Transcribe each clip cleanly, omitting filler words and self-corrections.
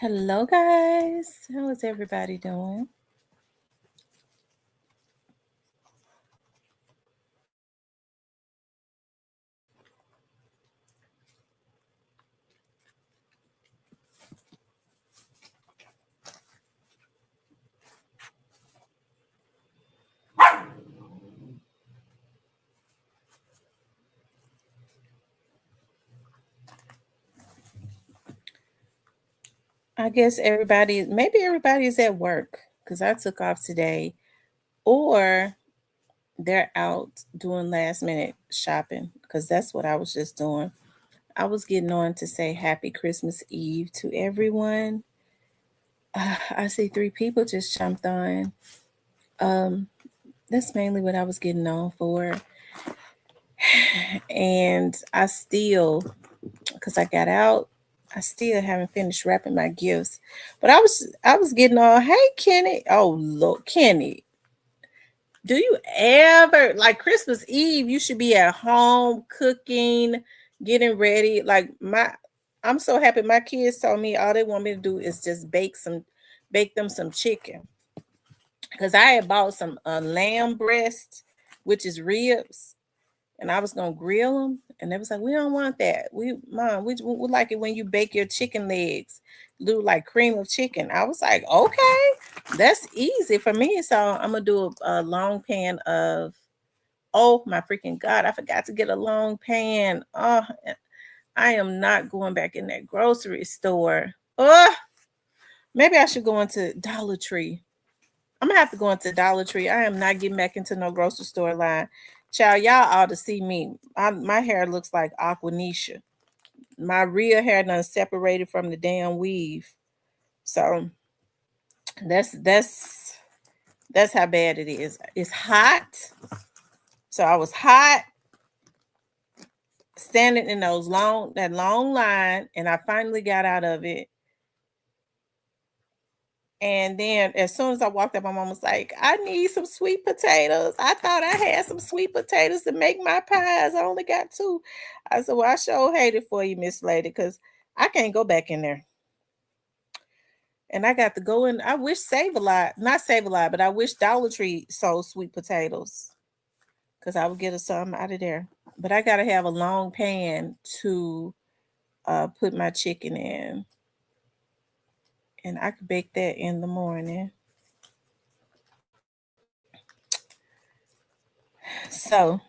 Hello, guys. How is everybody doing? I guess maybe everybody's at work because I took off today, or they're out doing last minute shopping because that's what I was just doing. I was getting on to say happy Christmas Eve to everyone. I see three people just jumped on. Um, that's mainly what I was getting on for. And because I got out, I still haven't finished wrapping my gifts. But I was getting all, hey Kenny. Oh look, Kenny, do you ever like Christmas Eve? You should be at home cooking, getting ready. I'm so happy my kids told me all they want me to do is just bake them some chicken. Because I had bought some lamb breast, which is ribs, and I was gonna grill them, and they was like, "We don't want that. We like it when you bake your chicken legs, do like cream of chicken." I was like, "Okay, that's easy for me." So I'm gonna do a long pan of. Oh my freaking god! I forgot to get a long pan. Oh, I am not going back in that grocery store. Oh, maybe I should go into Dollar Tree. I'm gonna have to go into Dollar Tree. I am not getting back into no grocery store line. Child, y'all ought to see me. My hair looks like Aquanisha. My real hair done separated from the damn weave. So that's that's that's how bad it is. It's hot. So I was hot standing in that long line, and I finally got out of it. And then as soon as I walked up, my mom was like, I need some sweet potatoes. I thought I had some sweet potatoes to make my pies. I only got two. I said, well, I sure hate it for you, Miss Lady, because I can't go back in there. And I got to go in. I wish Save a Lot, not Save a Lot, but I wish Dollar Tree sold sweet potatoes because I would get a some out of there. But I got to have a long pan to put my chicken in. And I could bake that in the morning. So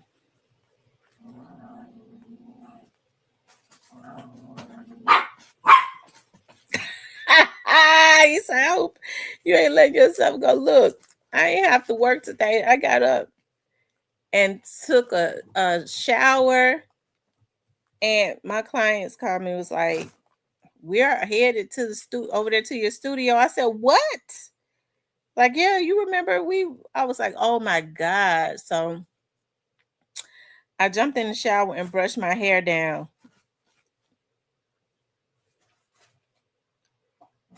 you say, I hope you ain't let yourself go. Look, I ain't have to work today. I got up and took a shower, and my clients called me and was like, we're headed to the over there to your studio. I said, what? Like, yeah, you remember I was like, oh my God. So I jumped in the shower and brushed my hair down.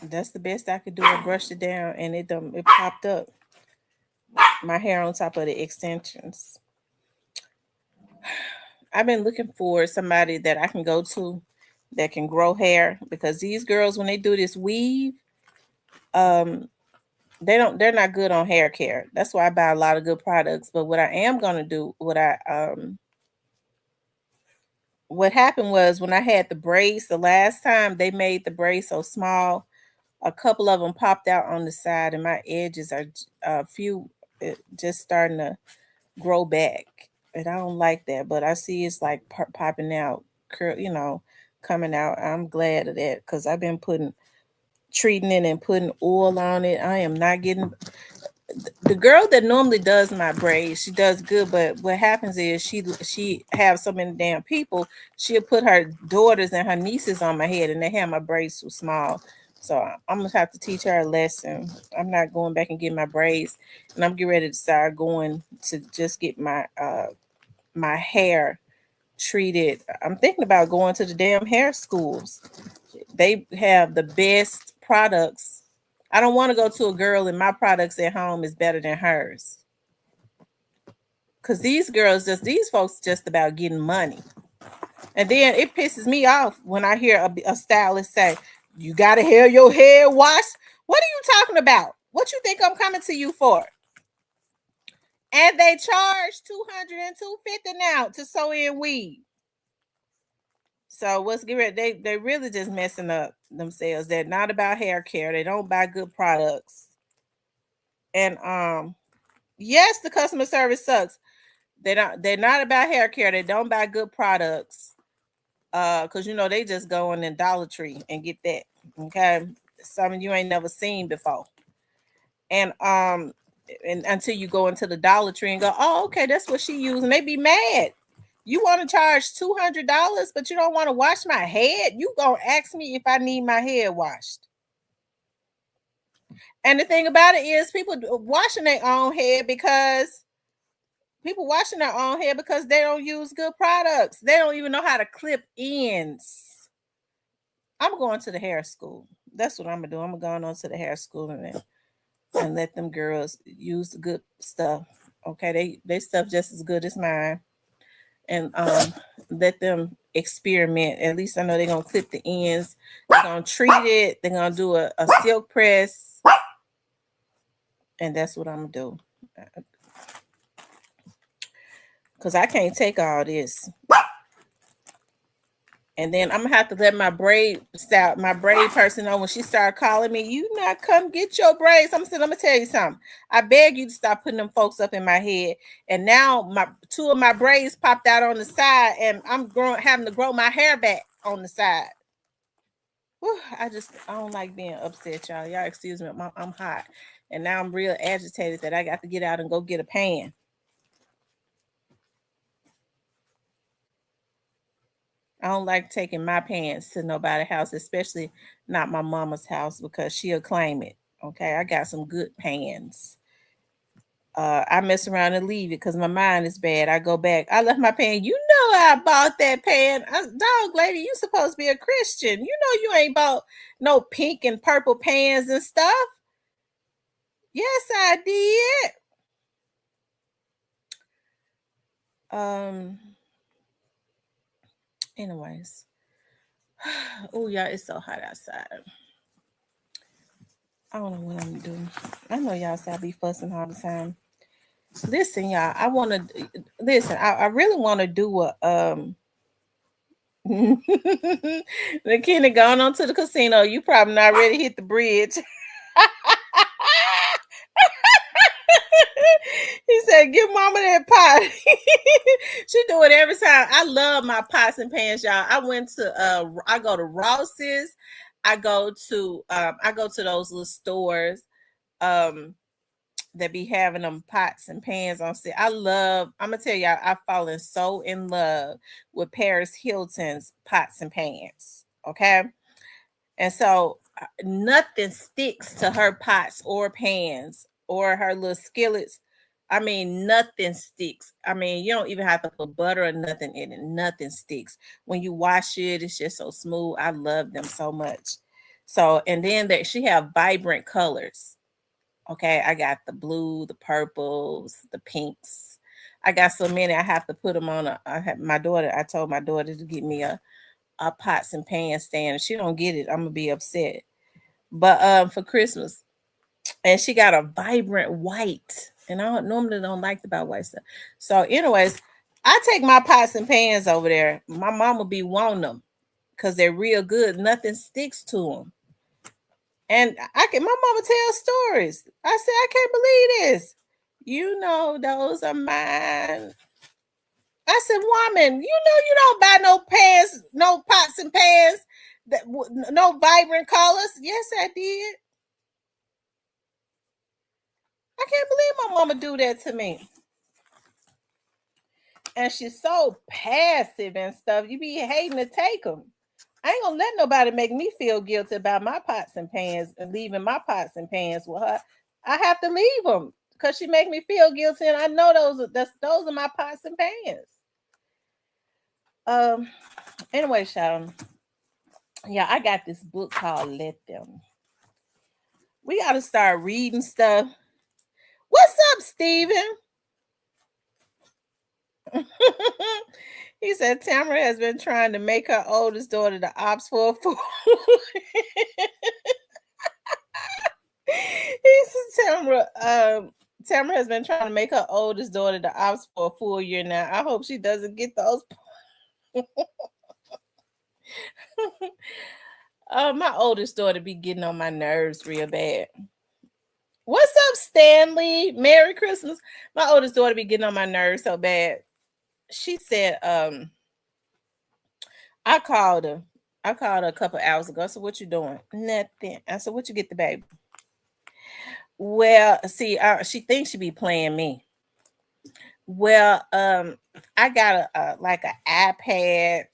That's the best I could do. I brushed it down and it popped up. My hair on top of the extensions. I've been looking for somebody that I can go to that can grow hair because these girls, when they do this weave, um, they're not good on hair care. That's why I buy a lot of good products. But what I am gonna do, what happened was when I had the braids the last time, they made the braids so small. A couple of them popped out on the side, and my edges are a few just starting to grow back, and I don't like that. But I see it's like popping out, coming out. I'm glad of that because I've been treating it and putting oil on it. I am not getting the girl that normally does my braids. She does good, but what happens is she have so many damn people. She'll put her daughters and her nieces on my head, and they have my braids too small. So I'm gonna have to teach her a lesson. I'm not going back and getting my braids, and I'm getting ready to start going to just get my hair treated. I'm thinking about going to the damn hair schools. They have the best products. I don't want to go to a girl and my products at home is better than hers. Cause these folks just about getting money. And then it pisses me off when I hear a stylist say, You got to have your hair washed. What are you talking about? What you think I'm coming to you for? And they charge $200 and $250 now to sew in weave. So what's good? They really just messing up themselves. They're not about hair care. They don't buy good products. And yes, the customer service sucks. They're not about hair care. They don't buy good products. Because you know they just go in the Dollar Tree and get that. Okay. Something you ain't never seen before. And until you go into the Dollar Tree and go, oh, okay, that's what she used, and they be mad. You want to charge $200, but you don't want to wash my head? You gonna ask me if I need my head washed? And the thing about it is, people washing their own head because they don't use good products. They don't even know how to clip ends. I'm going to the hair school. That's what I'm gonna do. I'm gonna go on to the hair school and let them girls use the good stuff. Okay, they stuff just as good as mine, and let them experiment. At least I know they're gonna clip the ends. They're gonna treat it. They're gonna do a silk press, and that's what I'm gonna do. Cause I can't take all this. And then I'm gonna have to let my braid person know when she started calling me, you not come get your braids. I'm gonna tell you something. I beg you to stop putting them folks up in my head. And now my two of my braids popped out on the side, and I'm having to grow my hair back on the side. Whew, I don't like being upset, y'all. Y'all excuse me, I'm hot. And now I'm real agitated that I got to get out and go get a pan. I don't like taking my pants to nobody's house, especially not my mama's house, because she'll claim it. Okay, I got some good pans. I mess around and leave it because my mind is bad. I go back. I left my pan. You know I bought that pan. Dog lady, you supposed to be a Christian. You know you ain't bought no pink and purple pans and stuff. Yes, I did. Anyways. Oh yeah, it's so hot outside. I don't know what I'm doing. I know y'all say I be fussing all the time. Listen, y'all. I want to listen. I really want to do a The kid going on to the casino. You probably not ready to hit the bridge. He said, "Give mama that pot." She do it every time. I love my pots and pans, y'all. I go to Ross's. I go to those little stores that be having them pots and pans on sale. I'm gonna tell y'all, I've fallen so in love with Paris Hilton's pots and pans. Okay. And so nothing sticks to her pots or pans or her little skillets. I mean, nothing sticks. I mean, you don't even have to put butter or nothing in it. Nothing sticks. When you wash it, it's just so smooth. I love them so much. So, and then she have vibrant colors. Okay, I got the blue, the purples, the pinks. I got so many. I have to put them on. I told my daughter to get me a pots and pans stand. If she don't get it, I'm gonna be upset. But for Christmas, and she got a vibrant white, and I normally don't like to buy white stuff. So, anyways, I take my pots and pans over there. My mama be wanting them because they're real good. Nothing sticks to them. And my mama tells stories. I said, I can't believe this. You know, those are mine. I said, woman, you know you don't buy no pans, no pots and pans, no vibrant colors. Yes, I did. I can't believe my mama do that to me. And she's so passive and stuff. You be hating to take them. I ain't gonna let nobody make me feel guilty about my pots and pans and leaving my pots and pans with her. I have to leave them because she make me feel guilty, and I know those are my pots and pans. Anyway, Sharon, yeah, I got this book called Let Them. We got to start reading stuff. What's up, Steven? He said Tamara has been trying to make her oldest daughter the ops for a fool. He said Tamara has been trying to make her oldest daughter the ops for a full year now. I hope she doesn't get those. My oldest daughter be getting on my nerves real bad. What's up, Stanley? Merry Christmas. My oldest daughter be getting on my nerves so bad. She said, I called her. I called her a couple hours ago. So what you doing? Nothing. I said, what you get the baby? Well, see, she thinks she be playing me. Well, I got a like an iPad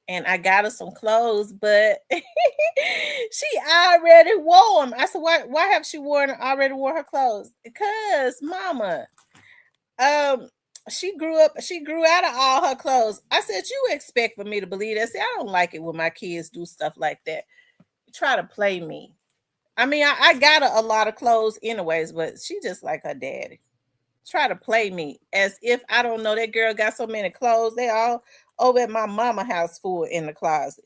and I got her some clothes, but she already wore them. I said, why have she already wore her clothes? Because mama, she grew out of all her clothes. I said, you expect for me to believe that? See, I don't like it when my kids do stuff like that. Try to play me. I mean, I got a lot of clothes anyways, but she just like her daddy. Try to play me as if I don't know that girl got so many clothes. They all over at my mama house full in the closet.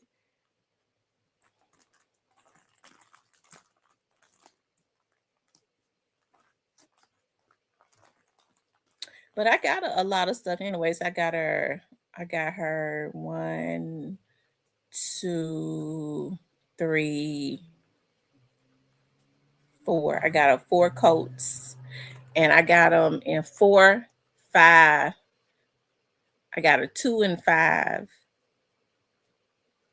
But I got a lot of stuff anyways. I got her 1, 2, 3, 4. I got her 4 coats and I got them in 4, 5. I got her 2 and 5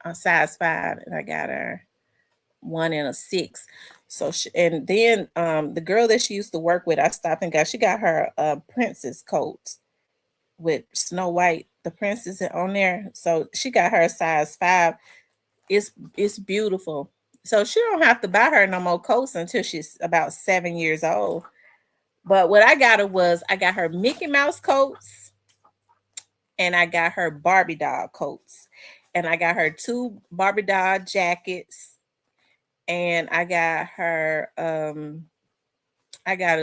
on size 5, and I got her 1 and a 6. So and then the girl that she used to work with, I stopped and she got her princess coat with Snow White, the princess on there. So she got her size 5. It's beautiful. So she don't have to buy her no more coats until she's about 7 years old. But what I got her was I got her Mickey Mouse coats and I got her Barbie doll coats. And I got her 2 Barbie doll jackets. And I got her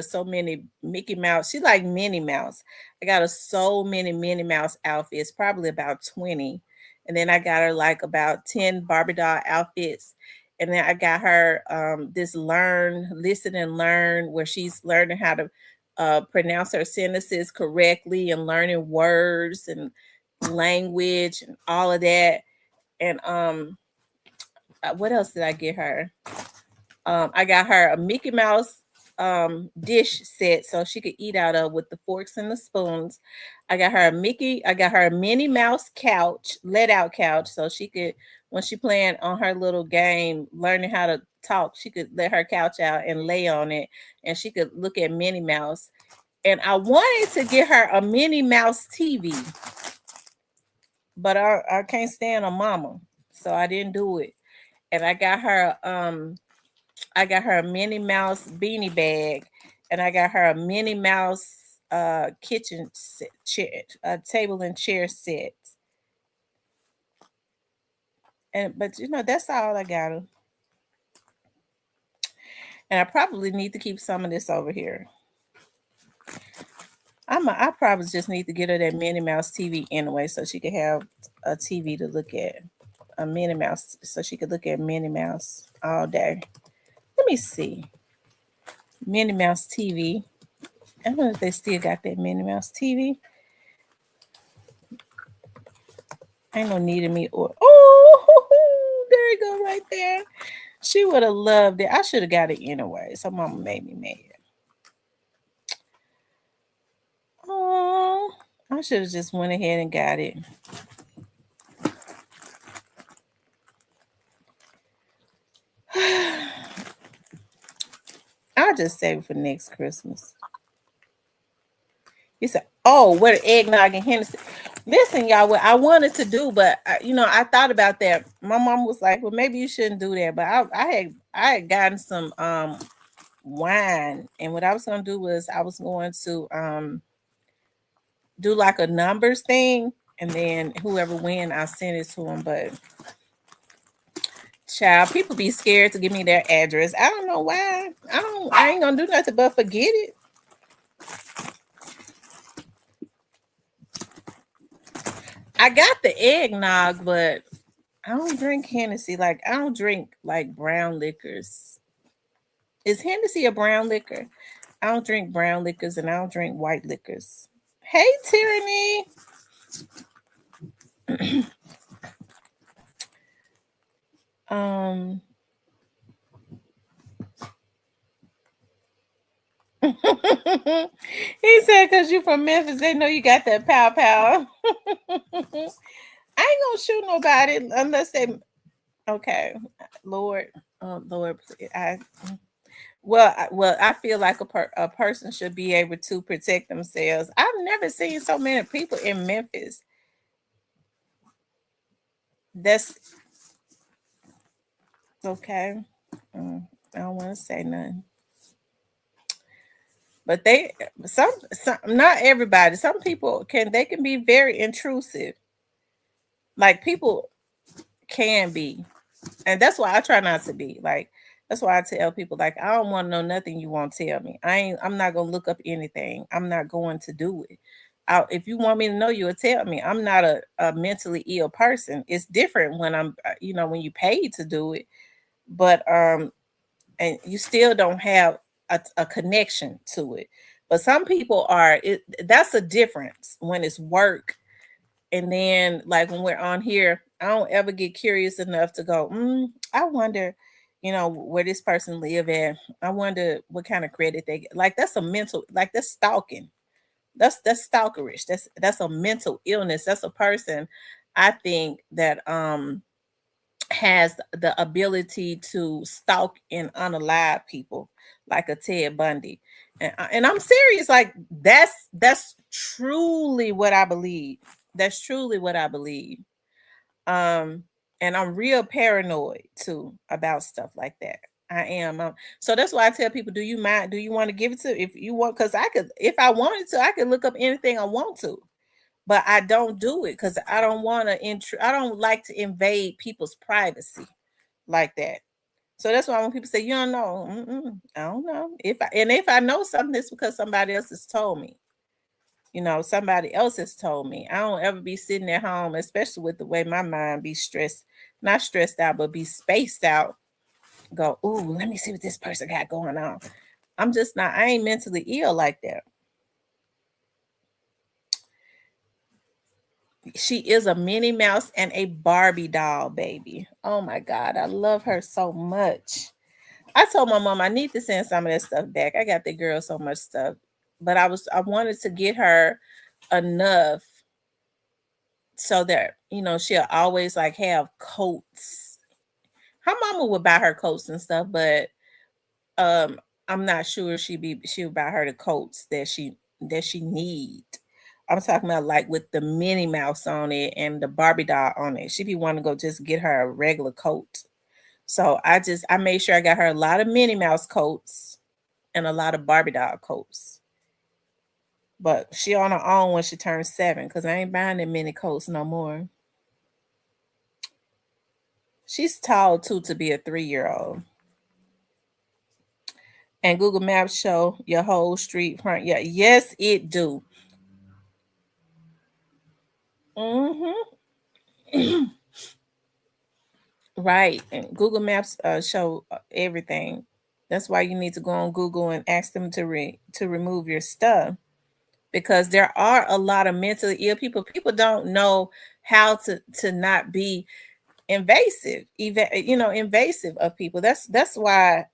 so many Mickey Mouse. She like Minnie Mouse. I got her so many Minnie Mouse outfits, probably about 20. And then I got her like about 10 Barbie doll outfits. And then I got her this listen and learn, where she's learning how to pronounce her sentences correctly and learning words and language and all of that. And what else did I get her? I got her a Mickey Mouse dish set so she could eat out of with the forks and the spoons. I got her a Minnie Mouse couch, let out couch, so she could, when she playing on her little game, learning how to talk, she could let her couch out and lay on it, and she could look at Minnie Mouse. And I wanted to get her a Minnie Mouse TV, but I can't stand a mama, so I didn't do it. And I got her a Minnie Mouse beanie bag, and I got her a Minnie Mouse kitchen set, table and chair set. But that's all I got her. And I probably need to keep some of this over here. I probably just need to get her that Minnie Mouse TV anyway, so she could have a TV to look at, a Minnie Mouse, so she could look at Minnie Mouse all day. Let me see. Minnie Mouse TV. I don't know if they still got that Minnie Mouse TV. Ain't no need of me or there you go right there. She would have loved it. I should have got it anyway. So mama made me mad. Oh, I should have just went ahead and got it. I'll just save it for next Christmas. He said, "Oh, what an eggnog and Hennessy." Listen, y'all, what I wanted to do, but I thought about that. My mom was like, "Well, maybe you shouldn't do that." But I had gotten some wine, and what I was gonna do was I was going to do like a numbers thing, and then whoever win, I'll send it to them. But child, people be scared to give me their address. I don't know why. I ain't gonna do nothing but forget it. I got the eggnog, but I don't drink Hennessy. Like I don't drink like brown liquors. Is Hennessy a brown liquor? I don't drink brown liquors and I don't drink white liquors. Hey, Tyranny. um he said because you from Memphis, they know you got that pow pow. I ain't gonna shoot nobody unless they okay. Lord, oh Lord, I feel like a person should be able to protect themselves. I've never seen so many people in Memphis. That's okay. I don't want to say nothing. But some not everybody. Some people can be very intrusive. Like people can be. And that's why I try not to be. Like that's why I tell people like I don't want to know nothing you won't tell me. I'm not going to look up anything. I'm not going to do it. If you want me to know, you'll tell me. I'm not a mentally ill person. It's different when I'm when you paid to do it. But and you still don't have a connection to it. But some people are that's a difference when it's work. And then like when we're on here, I don't ever get curious enough to go, I wonder, where this person live at. I wonder what kind of credit they get. Like that's a mental, like that's stalking. That's stalkerish. That's a mental illness. That's a person I think that has the ability to stalk and unalive people like a Ted Bundy. And I'm serious, like that's truly what I believe. That's truly what I believe. Um, and I'm real paranoid too about stuff like that. I am. So that's why I tell people, do you mind? Do you want to give it to if you want? Because I could, if I wanted to, I could look up anything I want to, but I don't do it because I don't want to. I don't like to invade people's privacy like that. So that's why when people say you don't know, I don't know. If I know something, it's because somebody else has told me. Somebody else has told me. I don't ever be sitting at home, especially with the way my mind be stressed, not stressed out, but be spaced out. Go, ooh, let me see what this person got going on. I'm just not, I ain't mentally ill like that. She is a Minnie Mouse and a Barbie doll, baby. Oh my God, I love her so much. I told my mom I need to send some of that stuff back. I got the girl so much stuff, but I wanted to get her enough so that she'll always like have coats. Her mama would buy her coats and stuff, but I'm not sure she would buy her the coats that she need. I'm talking about like with the Minnie Mouse on it and the Barbie doll on it. She be wanting to go just get her a regular coat. So I made sure I got her a lot of Minnie Mouse coats and a lot of Barbie doll coats. But she on her own when she turns 7 because I ain't buying them many coats no more. She's tall too to be a 3-year-old. And Google Maps show your whole street front. Yeah, yes, it do. Mm-hmm. Right. And Google Maps show everything. That's why you need to go on Google and ask them to remove your stuff because there are a lot of mentally ill people. People don't know how to not be invasive, even invasive of people. That's why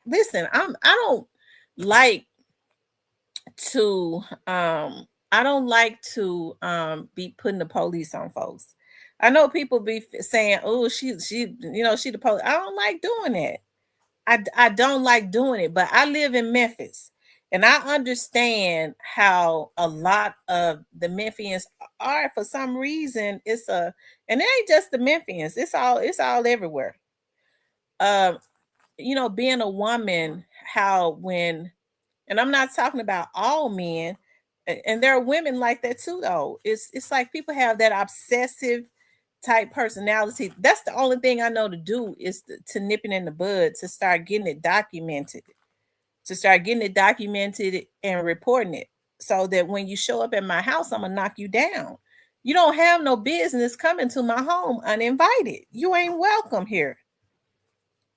listen, I don't like to be putting the police on folks. I know people be saying, "Oh, she she the police." I don't like doing that. I don't like doing it, but I live in Memphis and I understand how a lot of the Memphians are. For some reason, and it ain't just the Memphians, it's all everywhere. Um, being a woman, and I'm not talking about all men, and there are women like that too, though. It's like people have that obsessive type personality. That's the only thing I know to do is to nip it in the bud, to start getting it documented, and reporting it, so that when you show up at my house, I'm gonna knock you down. You don't have no business coming to my home uninvited. You ain't welcome here.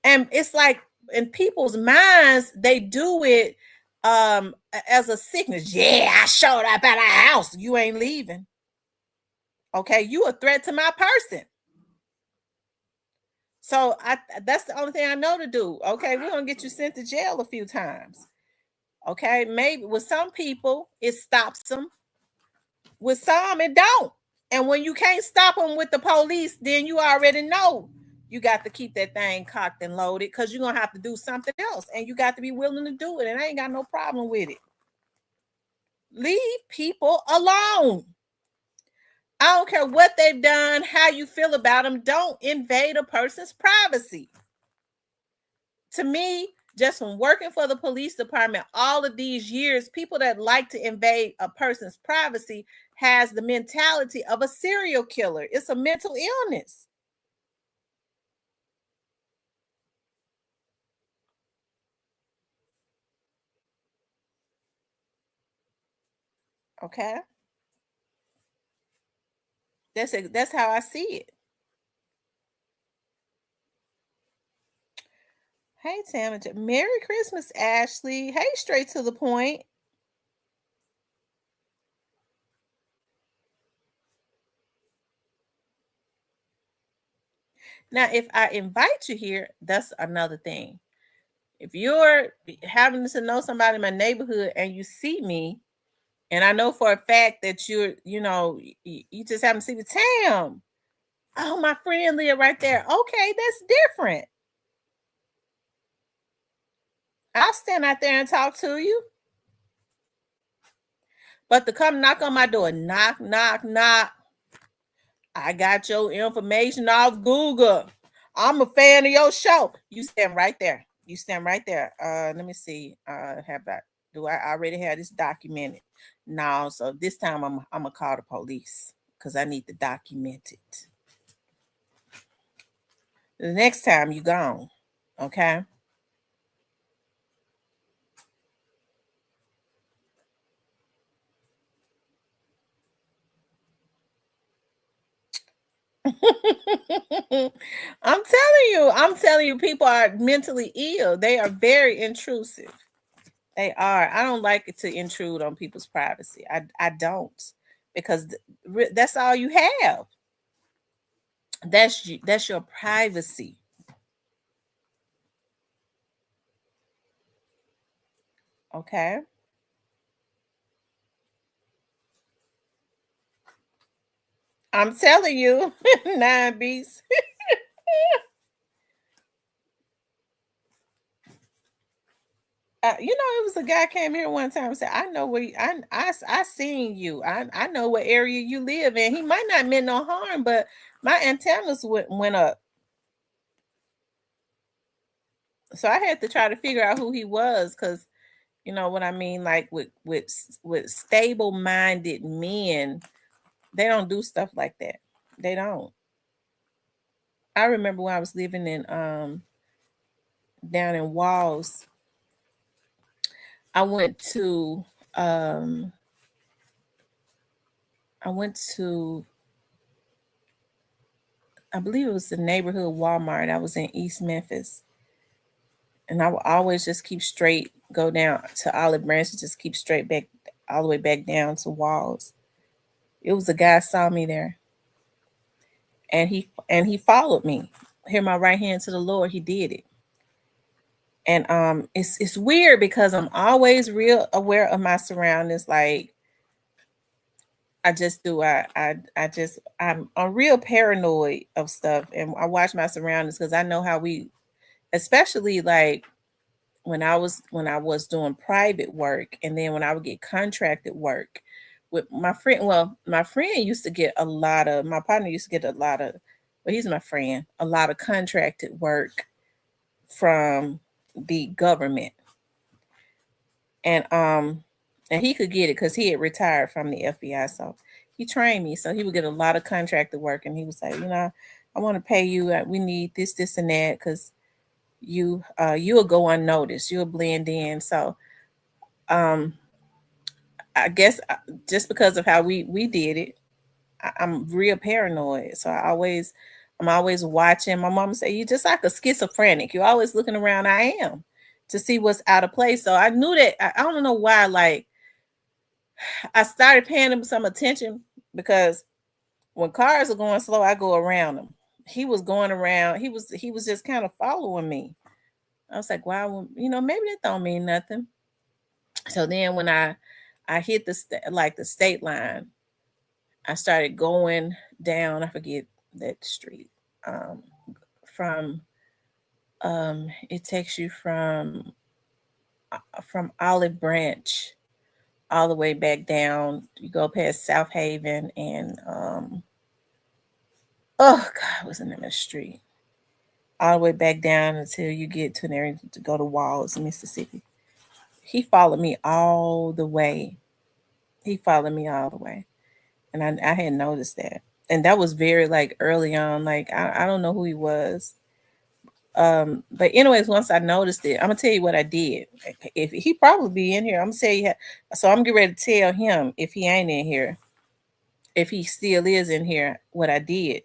And it's like in people's minds, they do it as a sickness. Yeah, I showed up at our house. You ain't leaving. Okay, you a threat to my person. So that's the only thing I know to do. Okay, we're gonna get you sent to jail a few times. Okay, maybe with some people it stops them. With some it don't. And when you can't stop them with the police, then you already know you got to keep that thing cocked and loaded because you're gonna have to do something else, and you got to be willing to do it. And I ain't got no problem with it. Leave people alone. I don't care what they've done, how you feel about them. Don't invade a person's privacy. To me, just from working for the police department all of these years, people that like to invade a person's privacy has the mentality of a serial killer. It's a mental illness. Okay. That's how I see it. Hey, Tam, Merry Christmas, Ashley. Hey, straight to the point. Now, if I invite you here, that's another thing. If you're having to know somebody in my neighborhood and you see me, and I know for a fact that you just happen to see the Tam. Oh, my friend live right there. Okay, that's different. I'll stand out there and talk to you. But to come knock on my door, knock, knock, knock. I got your information off Google. I'm a fan of your show. You stand right there. You stand right there. Let me see. Do I already have this documented? No, so this time I'm gonna call the police because I need to document it. The next time you gone, okay? I'm telling you, people are mentally ill. They are very intrusive. They are. I don't like it to intrude on people's privacy. I don't, because that's all you have. That's your privacy. Okay. I'm telling you, nine beats. It was a guy came here one time and said, "I know where I seen you. I know what area you live in." He might not meant no harm, but my antennas went up, so I had to try to figure out who he was, because you know what I mean. Like with stable minded men, they don't do stuff like that. They don't. I remember when I was living in down in Walls. I went to um I went to I believe it was the neighborhood Walmart. I was in East Memphis. And I would always just keep straight, go down to Olive Branch, and just keep straight back all the way back down to Walls. It was a guy saw me there, and he followed me. Hear my right hand to the Lord, he did it. And it's weird because I'm always real aware of my surroundings. Like I just do. I'm real paranoid of stuff, and I watch my surroundings because I know how we, especially like when I was doing private work, and then when I would get contracted work with my friend. Well, my friend used to get a lot of my partner used to get a lot of, well, he's my friend, a lot of contracted work from the government. And he could get it because he had retired from the FBI. So he trained me. So he would get a lot of contracted work, and he was like, I want to pay you. We need this, and that, because you'll go unnoticed. You'll blend in. So I guess just because of how we did it, I'm real paranoid. So I'm always watching. My mom say, you just like a schizophrenic. You're always looking around. I am, to see what's out of place. So I knew that. I don't know why. Like, I started paying him some attention because when cars are going slow, I go around them. He was going around. He was just kind of following me. I was like, wow, maybe that don't mean nothing. So then when I hit the state line, I started going down. I forget that street. Um, from it takes you from Olive Branch all the way back down. You go past South Haven and oh God, what's the name of the street? All the way back down until you get to there to go to Walls, Mississippi. He followed me all the way. He followed me all the way. And I had noticed that. And that was very like early on. Like I don't know who he was. But anyways, once I noticed it, I'm gonna tell you what I did. If he probably be in here, I'm gonna tell you. So I'm getting ready to tell him if he ain't in here, if he still is in here, what I did.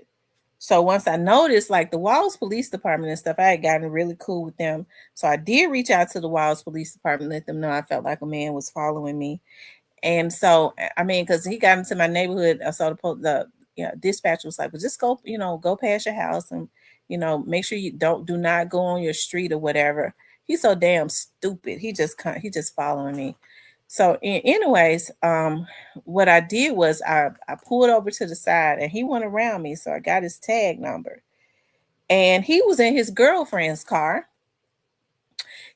So once I noticed, like the Walls Police Department and stuff, I had gotten really cool with them. So I did reach out to the Walls Police Department, let them know I felt like a man was following me. And so, I mean, because he got into my neighborhood, I saw the dispatcher was like, well, just go, go past your house and, make sure you do not go on your street or whatever. He's so damn stupid. He just following me. So anyways, what I did was I pulled over to the side and he went around me. So I got his tag number and he was in his girlfriend's car.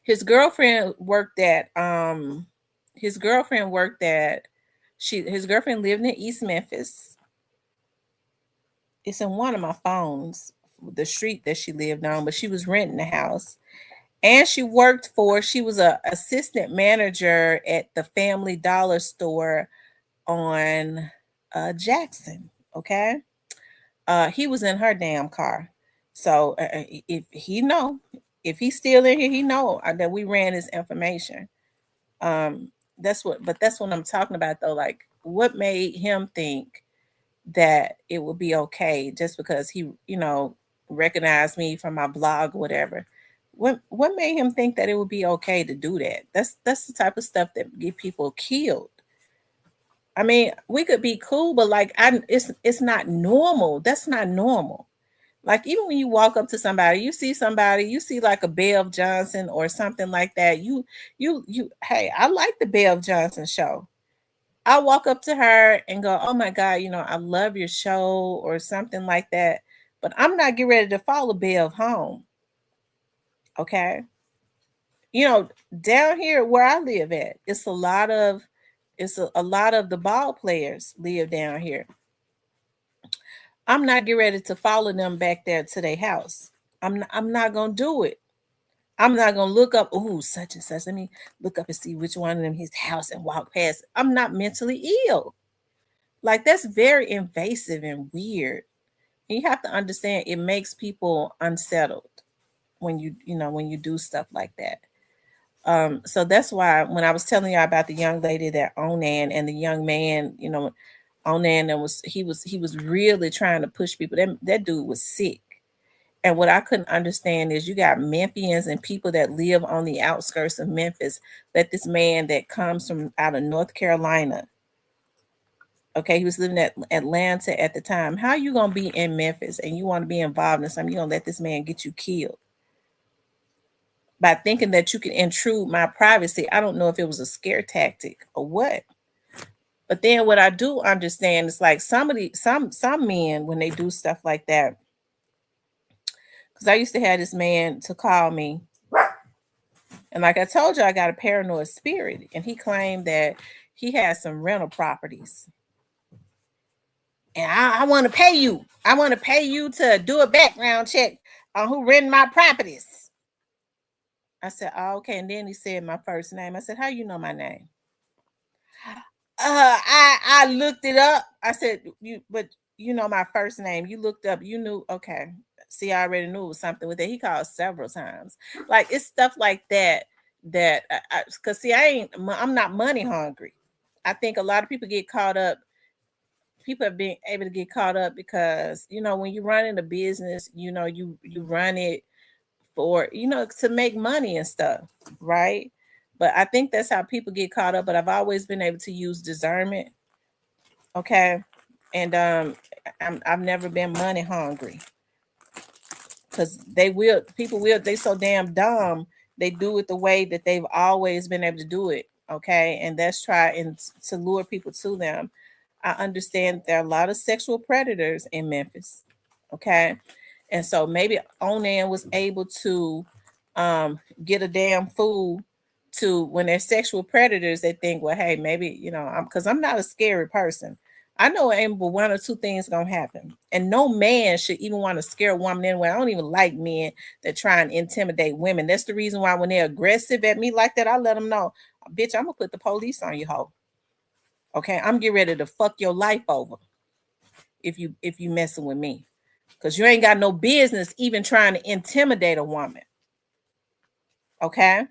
His girlfriend worked at his girlfriend lived in East Memphis. It's in one of my phones, the street that she lived on, but she was renting a house. And she was a assistant manager at the Family Dollar store on Jackson. Okay. He was in her damn car. So if he's still in here, he know that we ran his information. That's what I'm talking about though. Like, what made him think that it would be okay just because he, recognized me from my blog or whatever? What made him think that it would be okay to do that? That's the type of stuff that get people killed. I mean, we could be cool, but like it's not normal. That's not normal. Like even when you walk up to somebody, you see like a Bev Johnson or something like that. Hey, I like the Bev Johnson show. I walk up to her and go, oh my God, I love your show or something like that. But I'm not getting ready to follow Bev home. Okay. Down here where I live at, it's a lot of the ball players live down here. I'm not getting ready to follow them back there to their house. I'm not gonna do it. I'm not gonna look up, oh, such and such. Let me look up and see which one of them his house and walk past. I'm not mentally ill. Like that's very invasive and weird. And you have to understand it makes people unsettled when you do stuff like that. So that's why when I was telling you about the young lady that Onan and the young man, Onan he was really trying to push people. That dude was sick. And what I couldn't understand is you got Memphians and people that live on the outskirts of Memphis, that this man that comes from out of North Carolina, okay, he was living at Atlanta at the time. How are you going to be in Memphis and you want to be involved in something? You're going to let this man get you killed by thinking that you can intrude my privacy. I don't know if it was a scare tactic or what. But then what I do understand is like some men, when they do stuff like that, because I used to have this man to call me. And like I told you, I got a paranoid spirit. And he claimed that he had some rental properties. And I want to pay you. I want to pay you to do a background check on who rented my properties. I said, oh, okay. And then he said my first name. I said, how you know my name? I looked it up. I said, but you know my first name. You looked up, you knew, okay. See, I already knew it was something with it. He called several times. Like it's stuff like that because see, I'm not money hungry. I think a lot of people get caught up people have been able to get caught up because, when you run in a business, you run it for, to make money and stuff, right? But I think that's how people get caught up. But I've always been able to use discernment. Okay. And I've never been money hungry, because they so damn dumb. They do it the way that they've always been able to do it. Okay. And that's trying to lure people to them. I understand there are a lot of sexual predators in Memphis. Okay. And so maybe Onan was able to get a damn fool to, when they're sexual predators, they think, well, hey, maybe, because I'm not a scary person. I know ain't but one or two things gonna happen. And no man should even want to scare a woman anyway. I don't even like men that try and intimidate women. That's the reason why when they're aggressive at me like that, I let them know, bitch, I'm gonna put the police on you, hoe. Okay, I'm getting ready to fuck your life over if you messing with me. Because you ain't got no business even trying to intimidate a woman. Okay.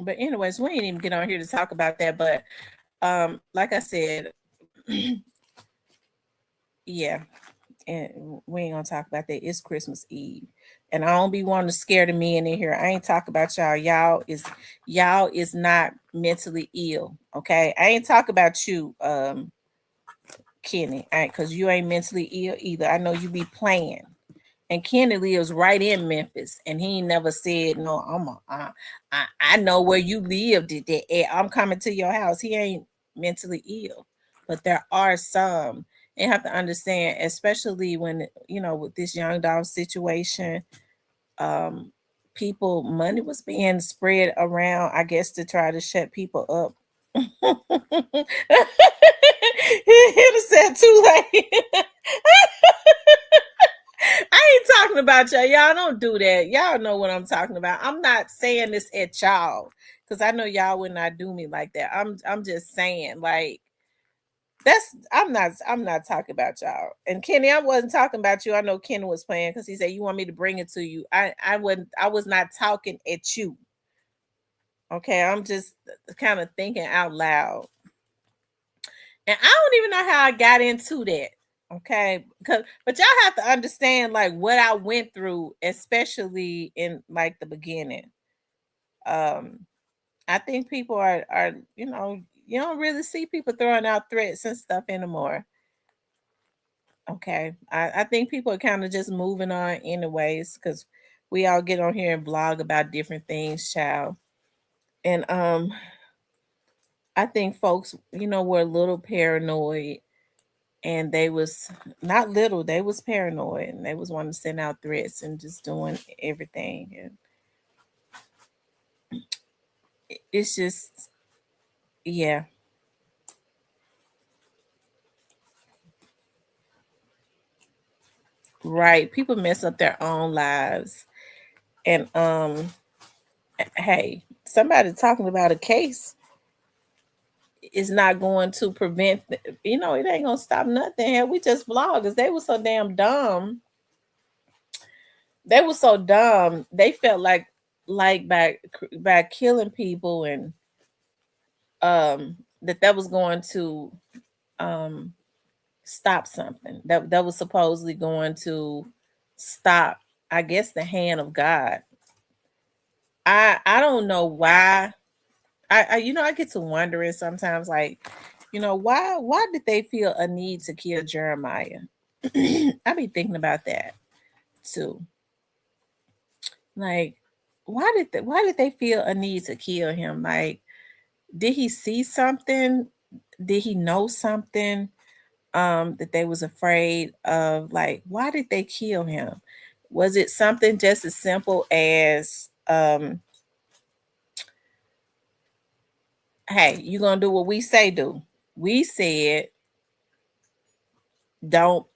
But anyways, we ain't even get on here to talk about that. But like I said, yeah, and we ain't gonna talk about that. It's Christmas Eve, and I don't be wanting to scare the men in here. I ain't talk about y'all. Y'all is not mentally ill. Okay, I ain't talk about you, Kenny, because you ain't mentally ill either. I know you be playing. And Kenny lives right in Memphis, and he never said no. I know where you lived. I'm coming to your house. He ain't mentally ill, but there are some. You have to understand, especially when with this young dog situation, money was being spread around, I guess, to try to shut people up. He said too late. I ain't talking about y'all. Y'all don't do that. Y'all know what I'm talking about. I'm not saying this at y'all, because I know y'all would not do me like that. I'm just saying, like, I'm not talking about y'all. And Kenny, I wasn't talking about you. I know Kenny was playing because he said you want me to bring it to you. I was not talking at you. Okay, I'm just kind of thinking out loud. And I don't even know how I got into that. Okay, but y'all have to understand like what I went through, especially in like the beginning. I think people are you don't really see people throwing out threats and stuff anymore. Okay, I think people are kind of just moving on anyways, because we all get on here and blog about different things, child. And I think folks, were a little paranoid, and they was not little, they was paranoid, and they was wanting to send out threats and just doing everything. And it's just, yeah. Right. People mess up their own lives. And hey, somebody talking about a case is not going to prevent, it ain't gonna stop nothing. Hell, we just vloggers. They were so damn dumb. They were so dumb. They felt like by killing people, and that was going to stop something that was supposedly going to stop, I guess, the hand of God. I don't know why. I get to wondering sometimes, like, why did they feel a need to kill Jeremiah? I be thinking about that too. Like, why did they feel a need to kill him? Like, did he see something? Did he know something that they was afraid of? Like, why did they kill him? Was it something just as simple as hey, you gonna do what we say do? We said don't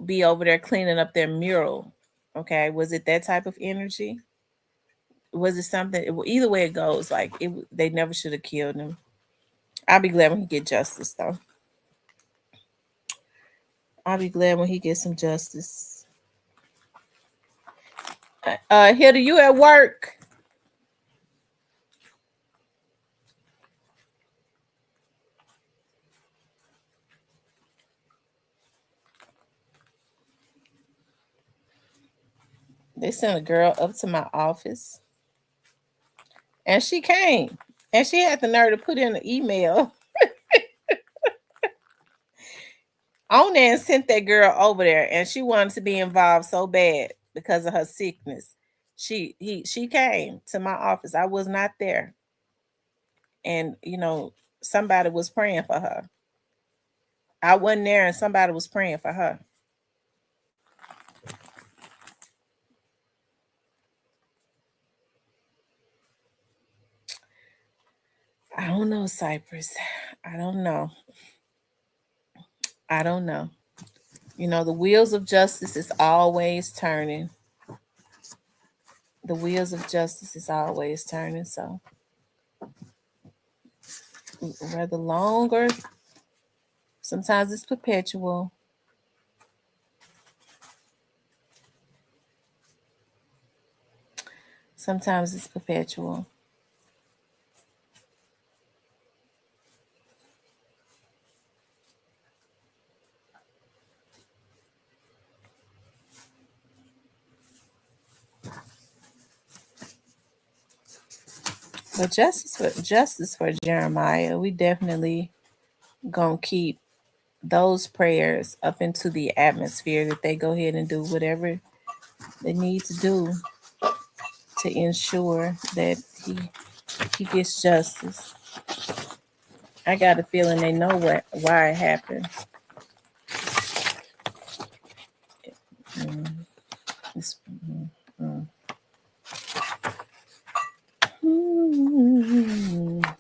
be over there cleaning up their mural. Okay, was it that type of energy? Was it something? Either way it goes, like they never should have killed him. I'll be glad when he get justice, though. I'll be glad when he gets some justice. Hilda, you at work? They sent a girl up to my office, and she came, and she had the nerve to put in an email on there and sent that girl over there, and she wanted to be involved so bad because of her sickness. She came to my office. I was not there, and somebody was praying for her. I wasn't there, and somebody was praying for her. I don't know, Cypress. I don't know. I don't know. The wheels of justice is always turning. The wheels of justice is always turning. So rather longer. Sometimes it's perpetual. Sometimes it's perpetual. But justice for Jeremiah, we definitely gonna keep those prayers up into the atmosphere that they go ahead and do whatever they need to do to ensure that he gets justice. I got a feeling they know why it happened. Mm, mm. Mm.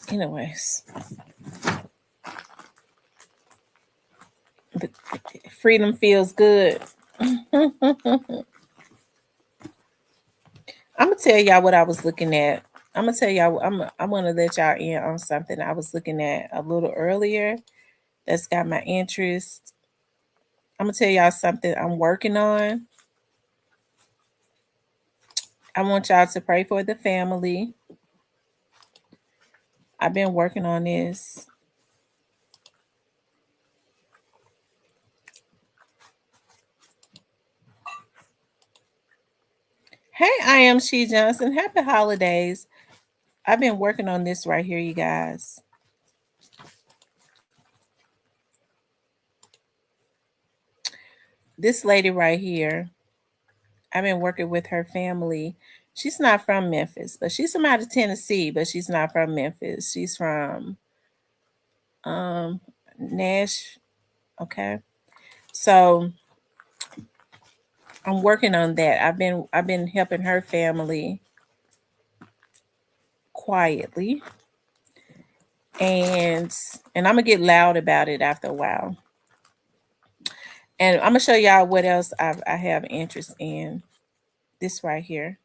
Anyways, freedom feels good. I'm gonna tell y'all what I was looking at. I'm gonna tell y'all. I'm gonna let y'all in on something I was looking at a little earlier. That's got my interest. I'm gonna tell y'all something I'm working on. I want y'all to pray for the family. I've been working on this. Hey, I am She Johnson. Happy holidays. I've been working on this right here, you guys. This lady right here, I've been working with her family. She's not from Memphis, but she's from out of Tennessee, but she's not from Memphis. She's from Nash. Okay. So I'm working on that. I've been helping her family quietly. And I'm gonna get loud about it after a while. And I'm gonna show y'all what else I have interest in. This right here.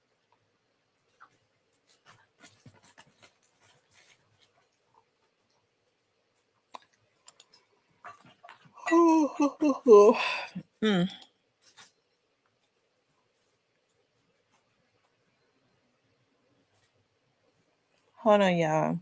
Mm. Hold on, y'all.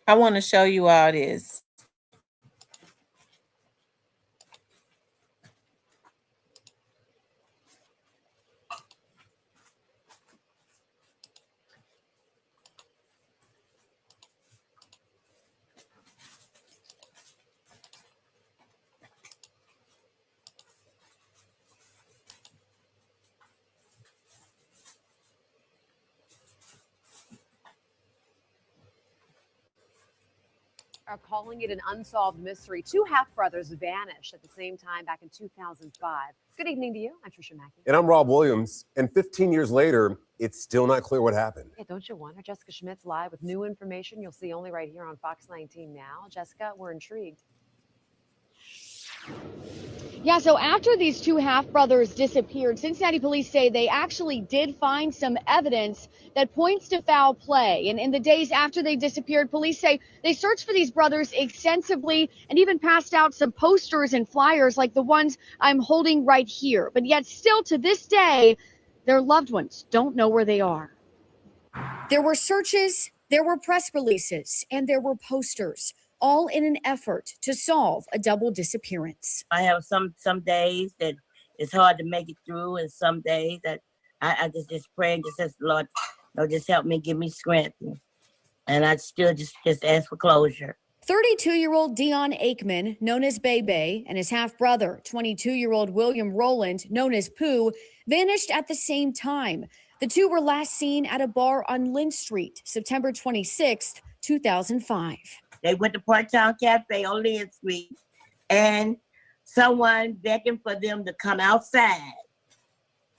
I want to show you all this. are calling it an unsolved mystery. Two half-brothers vanished at the same time back in 2005. Good evening to you. I'm Trisha Mackey. And I'm Rob Williams. And 15 years later, it's still not clear what happened. Yeah, don't you wonder? Jessica Schmidt's live with new information you'll see only right here on Fox 19 now. Jessica, we're intrigued. Yeah, so after these two half-brothers disappeared, Cincinnati police say they actually did find some evidence that points to foul play. And in the days after they disappeared, police say they searched for these brothers extensively and even passed out some posters and flyers like the ones I'm holding right here. But yet still to this day, their loved ones don't know where they are. There were searches, there were press releases, and there were posters, all in an effort to solve a double disappearance. I have some days that it's hard to make it through, and some days that I just pray and just says, Lord, just help me, give me strength. And I still just ask for closure. 32-year-old Dion Aikman, known as Bebe, and his half-brother, 22-year-old William Rowland, known as Pooh, vanished at the same time. The two were last seen at a bar on Lynn Street, September 26th, 2005. They went to Part Town Cafe on Lynn Street, and someone beckoned for them to come outside.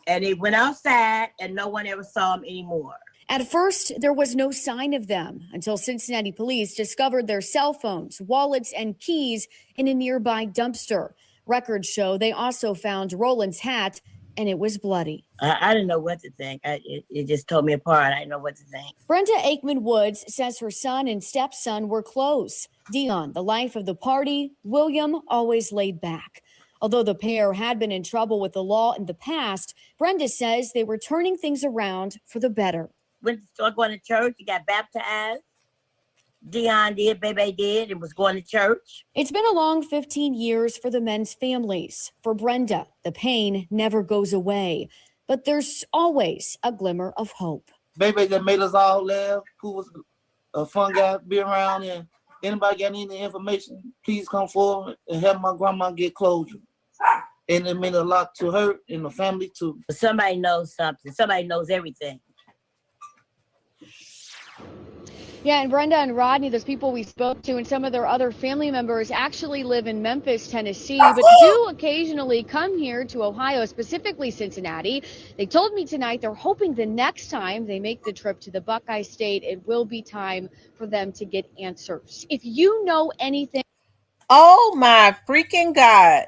And they went outside, and no one ever saw them anymore. At first, there was no sign of them until Cincinnati police discovered their cell phones, wallets, and keys in a nearby dumpster. Records show they also found Rowland's hat, and it was bloody. I didn't know what to think. It just tore me apart. I didn't know what to think. Brenda Aikman Woods says her son and stepson were close. Dion, the life of the party. William, always laid back. Although the pair had been in trouble with the law in the past, Brenda says they were turning things around for the better. Went to start going to church. He got baptized. Dion did, Bebe did, and was going to church. It's been a long 15 years for the men's families. For Brenda, the pain never goes away, but there's always a glimmer of hope. Bebe that made us all laugh, who was a fun guy to be around, and anybody got any information, please come forward and help my grandma get closure. And it meant a lot to her and the family too. Somebody knows something. Somebody knows everything. Yeah, and Brenda and Rodney, those people we spoke to, and some of their other family members actually live in Memphis, Tennessee, but do occasionally come here to Ohio, specifically Cincinnati. They told me tonight they're hoping the next time they make the trip to the Buckeye State, it will be time for them to get answers. If you know anything. Oh my freaking God.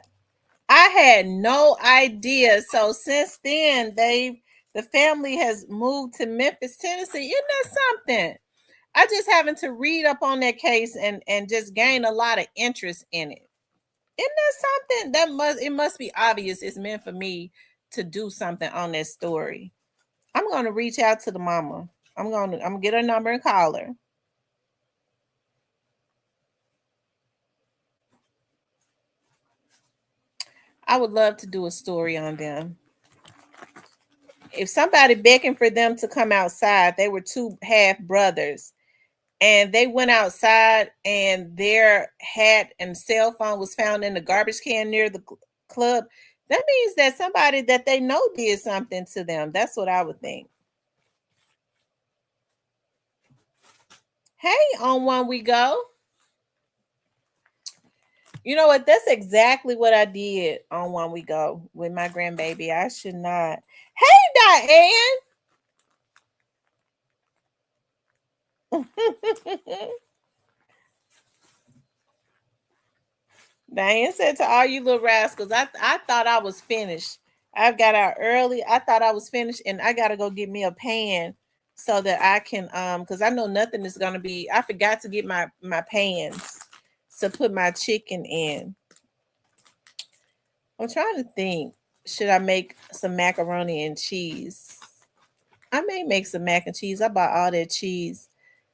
I had no idea. So since then, the family has moved to Memphis, Tennessee. Isn't that something? I just having to read up on that case and just gain a lot of interest in it. Isn't that something? It must be obvious it's meant for me to do something on that story. I'm gonna reach out to the mama. I'm gonna get her number and call her. I would love to do a story on them. If somebody beckoned for them to come outside, they were two half brothers. And they went outside and their hat and cell phone was found in the garbage can near the club. That means that somebody that they know did something to them. That's what I would think. Hey, on One We Go. You know what? That's exactly what I did on One We Go with my grandbaby. I should not. Hey, Diane. Diane said to all you little rascals, I thought I was finished. I got out early. I thought I was finished, and I gotta go get me a pan so that I can because I know nothing is gonna be. I forgot to get my pans to put my chicken in. I'm trying to think. Should I make some macaroni and cheese? I may make some mac and cheese. I bought all that cheese.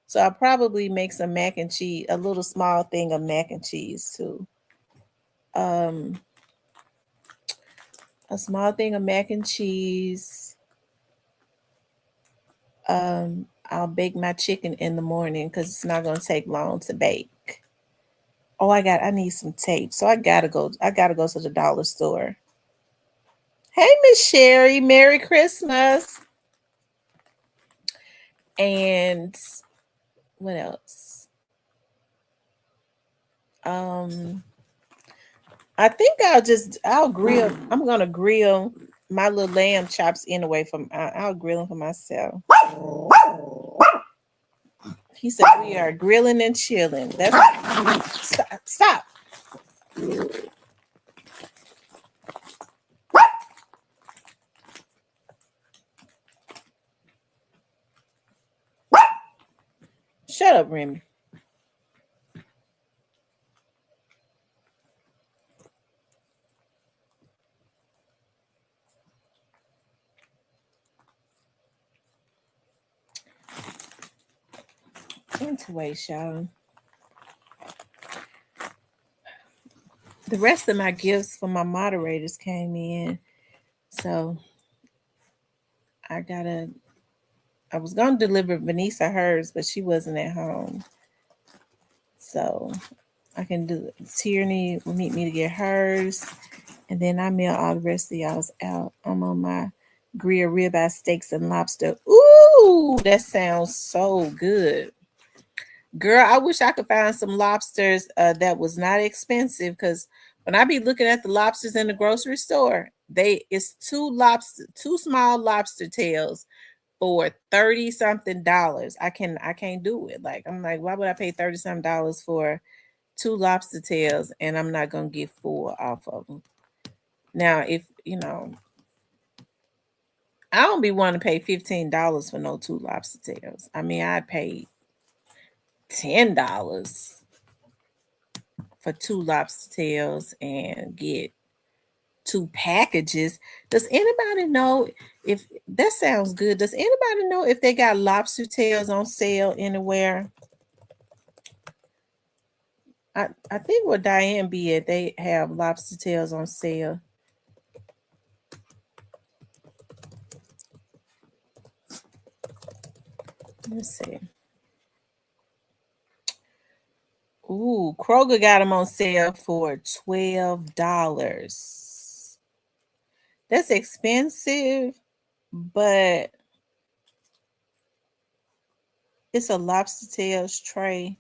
So I'll probably make some mac and cheese, a little small thing of mac and cheese too. A small thing of mac and cheese. I'll bake my chicken in the morning because it's not going to take long to bake. Oh, I need some tape. So I gotta go to the dollar store. Hey, Miss Sherry, Merry Christmas. And what else? I think I'll grill. I'm gonna grill my little lamb chops anyway. I'll grill them for myself. He said we are grilling and chilling. That's stop. Shut up, Remy. Anyway, y'all. The rest of my gifts for my moderators came in. So I was gonna deliver Vanessa hers, but she wasn't at home. So I can do Tierney will meet me to get hers. And then I mail all the rest of y'all's out. I'm on my grilled ribeye steaks and lobster. Ooh, that sounds so good. Girl, I wish I could find some lobsters that was not expensive, because when I be looking at the lobsters in the grocery store, it's two small lobster tails for $30-something. I can't do it. Like, I'm like, why would I pay $30-something for two lobster tails and I'm not gonna get full off of them? Now, if I don't be wanting to pay $15 for no two lobster tails. I mean, I'd pay $10 for two lobster tails and get 2 packages. Does anybody know if that sounds good? Does anybody know if they got lobster tails on sale anywhere? I think where Diane be at, they have lobster tails on sale. Let's see. Ooh, Kroger got them on sale for $12. That's expensive, but it's a lobster tails tray.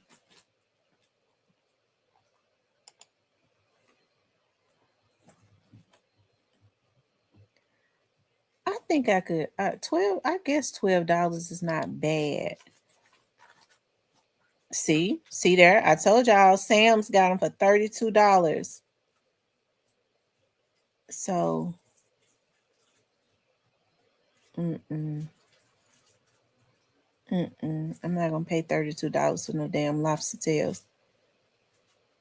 I think I could. I guess $12 is not bad. See there. I told y'all Sam's got them for $32. So, I'm not gonna pay $32 for no damn lobster tails.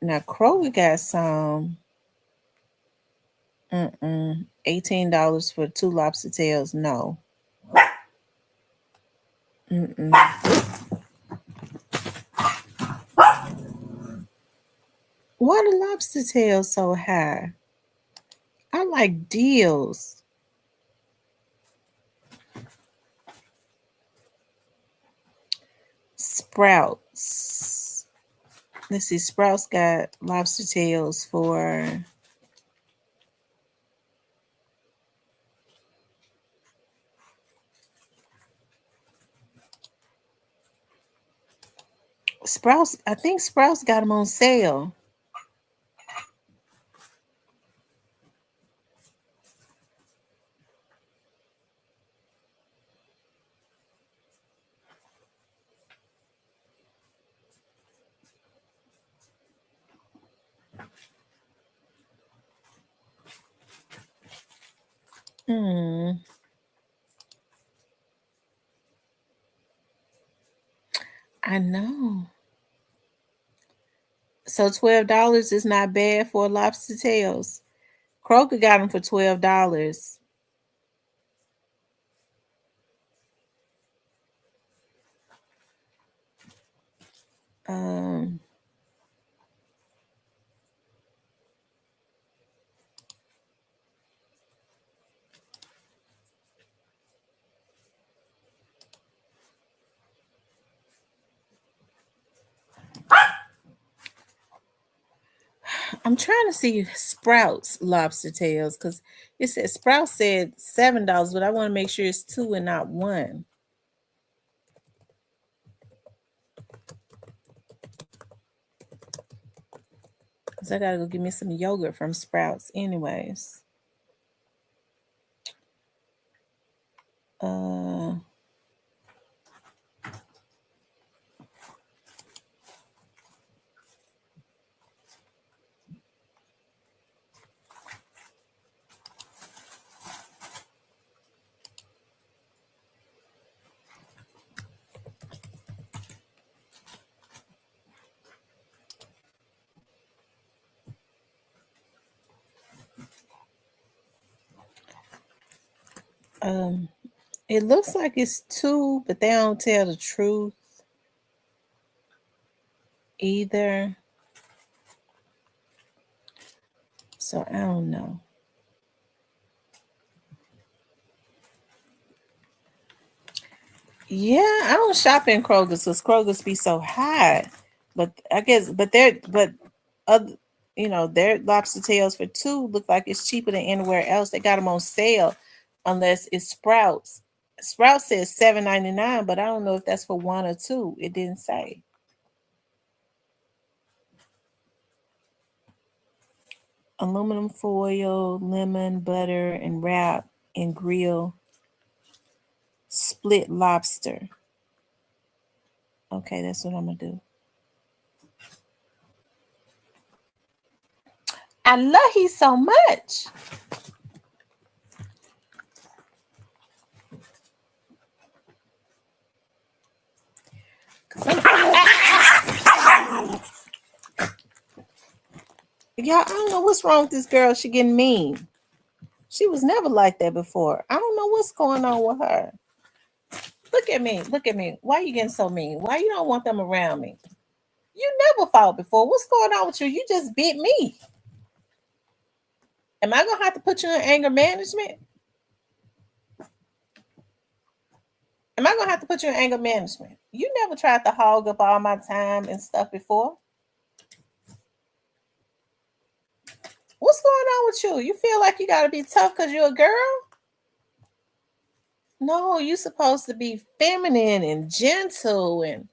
Now Kroger got some. $18 for 2 lobster tails. No. Why the lobster tails so high? I like deals. Sprouts. Let's see. Sprouts got lobster tails for Sprouts. I think Sprouts got them on sale. I know. So $12 is not bad for lobster tails. Kroger got them for $12. I'm trying to see Sprouts lobster tails, because it said Sprouts said $7, but I want to make sure it's 2 and not 1. Because I gotta go get me some yogurt from Sprouts anyways. It looks like it's 2, but they don't tell the truth either. So I don't know. Yeah, I don't shop in Kroger's because Kroger's be so high. But I guess, other, their lobster tails for 2 look like it's cheaper than anywhere else. They got them on sale, unless it's Sprouts. Sprouts says $7.99, but I don't know if that's for 1 or 2. It didn't say. Aluminum foil, lemon, butter, and wrap and grill. Split lobster. Okay, that's what I'm gonna do. I love you so much. Y'all, I don't know what's wrong with this girl. She getting mean. She was never like that before. I don't know what's going on with her. Look at me. Look at me. Why are you getting so mean? Why you don't want them around me? You never fought before. What's going on with you? You just bit me. Am I going to have to put you in anger management? Am I going to have to put you in anger management? You never tried to hog up all my time and stuff before. What's going on with you? You feel like you got to be tough because you're a girl? No, you're supposed to be feminine and gentle and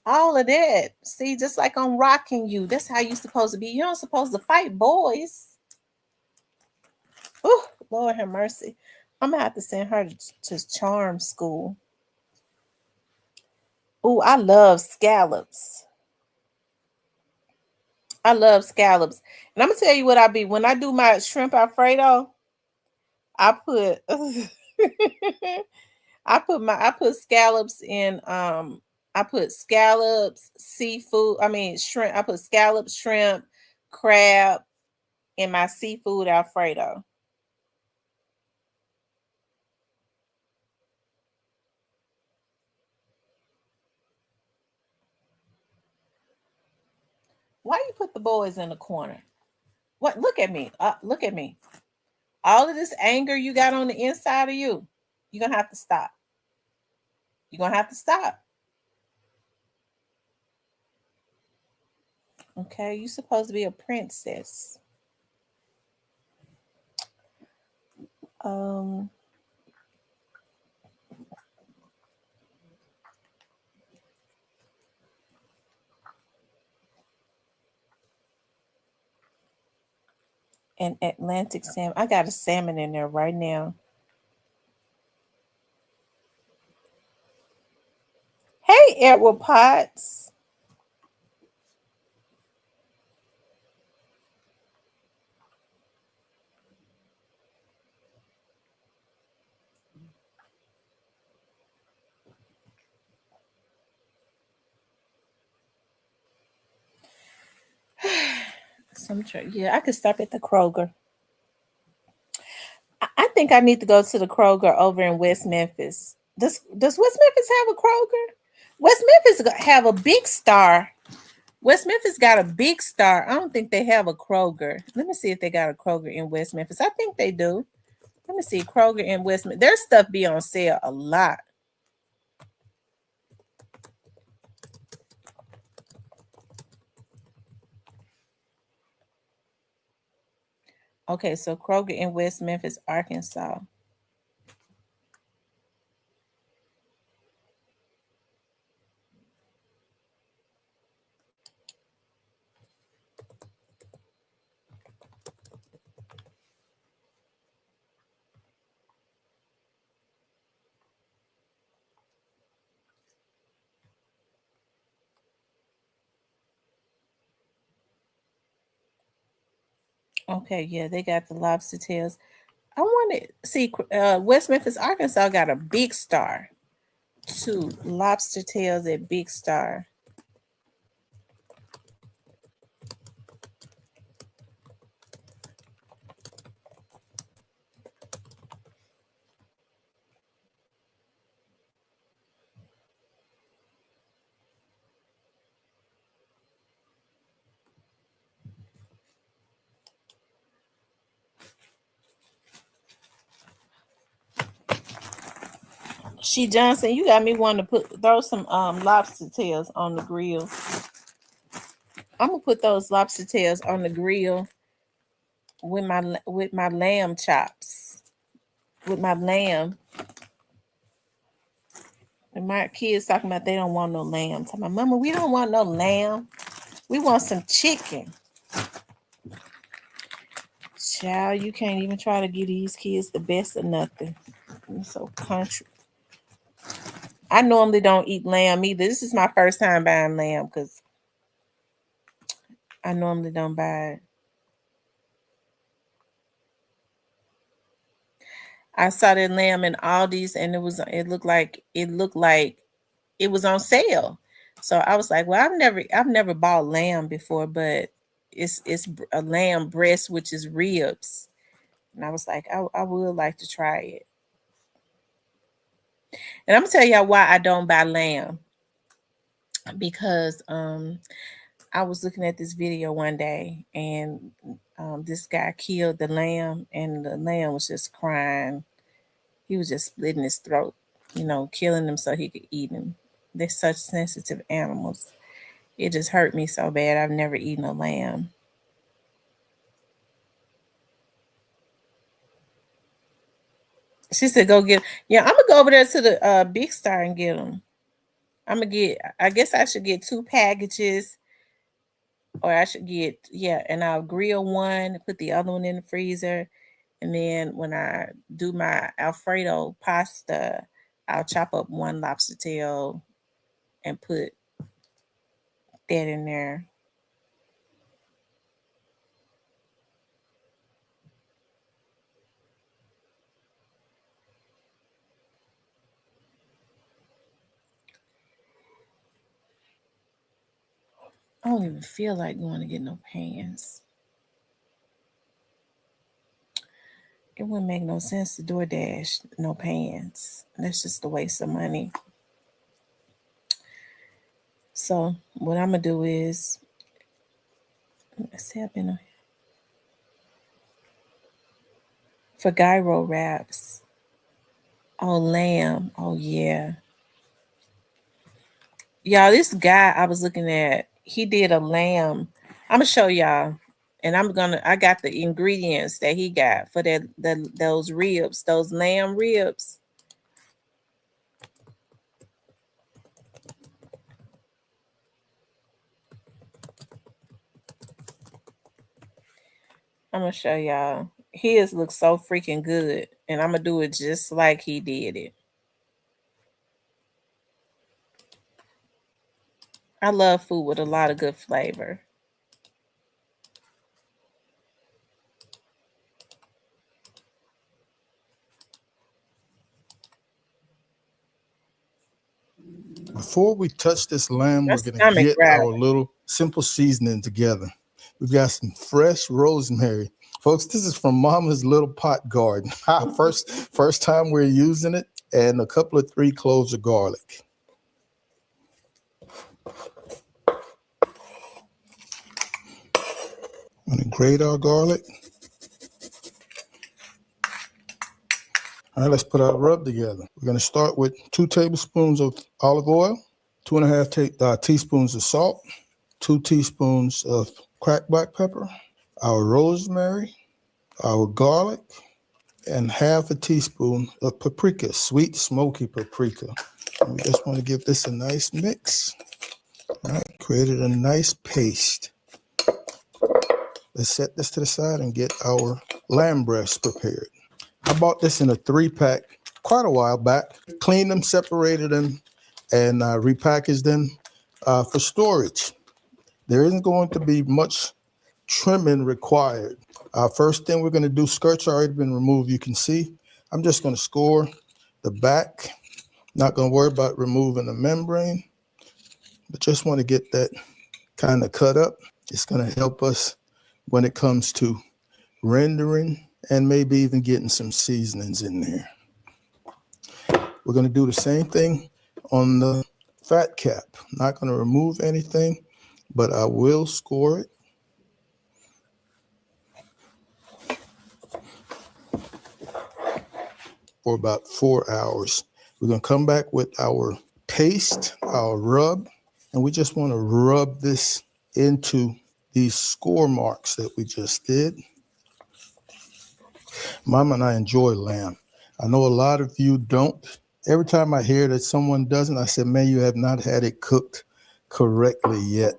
all of that. See, just like I'm rocking you. That's how you're supposed to be. You're not supposed to fight boys. Oh, Lord have mercy. I'm going to have to send her to charm school. Oh, I love scallops. I love scallops. And I'm going to tell you what I be. When I do my shrimp Alfredo, I put I put scallops in I put scallops, shrimp. I put scallops, shrimp, crab in my seafood Alfredo. Why you put the boys in the corner? What? Look at me. Look at me. All of this anger you got on the inside of you, you're going to have to stop. You're going to have to stop. Okay, you're supposed to be a princess. And Atlantic salmon. I got a salmon in there right now. Hey, Edward Potts. Yeah, I could stop at the Kroger. I think I need to go to the Kroger over in West Memphis. Does West Memphis have a Kroger? West Memphis have a big star. West Memphis got a big star. I don't think they have a Kroger. Let me see if they got a Kroger in West Memphis. I think they do. Let me see. Kroger in West Memphis. Their stuff be on sale a lot. Okay, so Kroger in West Memphis, Arkansas. Okay, yeah, they got the lobster tails. I want to see West Memphis, Arkansas got a Big Star. 2 lobster tails at Big Star. She Johnson, you got me wanting to throw some lobster tails on the grill. I'm gonna put those lobster tails on the grill with my lamb chops. With my lamb. And my kids talking about they don't want no lamb. Tell my mama, we don't want no lamb. We want some chicken. Child, you can't even try to give these kids the best of nothing. I'm so country. I normally don't eat lamb either. This is my first time buying lamb because I normally don't buy it. I saw that lamb in Aldi's and it looked like it was on sale. So I was like, well, I've never bought lamb before, but it's a lamb breast, which is ribs. And I was like, I would like to try it. And I'm gonna tell y'all why I don't buy lamb. Because I was looking at this video one day and this guy killed the lamb and the lamb was just crying. He was just splitting his throat, killing him so he could eat him. They're such sensitive animals. It just hurt me so bad. I've never eaten a lamb. She said, go get, yeah, I'm going to go over there to the Big Star and get them. I guess I should get 2 packages or I should get, and I'll grill one, put the other one in the freezer. And then when I do my Alfredo pasta, I'll chop up 1 lobster tail and put that in there. I don't even feel like going to get no pans. It wouldn't make no sense to DoorDash no pans. That's just a waste of money. So what I'm gonna do is, let's see, for gyro wraps. Oh, lamb. Oh yeah. Y'all, this guy I was looking at, he did a lamb. I'm gonna show y'all. And I got the ingredients that he got for those ribs, those lamb ribs. I'm gonna show y'all. His looks so freaking good. And I'm gonna do it just like he did it. I love food with a lot of good flavor. Before we touch this lamb, we're going to get our little simple seasoning together. We've got some fresh rosemary. Folks, this is from Mama's Little Pot Garden. First time we're using it, and a couple of 3 cloves of garlic. I'm going to grate our garlic. All right, let's put our rub together. We're going to start with 2 tablespoons of olive oil, 2.5 teaspoons of salt, 2 teaspoons of cracked black pepper, our rosemary, our garlic, and 1/2 teaspoon of paprika, sweet smoky paprika. And we just want to give this a nice mix. All right, created a nice paste. Let's set this to the side and get our lamb breasts prepared. I bought this in a 3-pack quite a while back. Cleaned them, separated them, and repackaged them for storage. There isn't going to be much trimming required. First thing we're going to do, skirts already been removed. You can see I'm just going to score the back. Not going to worry about removing the membrane, but just want to get that kind of cut up. It's going to help us when it comes to rendering and maybe even getting some seasonings in there. We're going to do the same thing on the fat cap. Not going to remove anything, but I will score it. For about 4 hours. We're going to come back with our paste, our rub, and we just want to rub this into these score marks that we just did. Mama and I enjoy lamb. I know a lot of you don't. Every time I hear that someone doesn't, I say, man, you have not had it cooked correctly yet.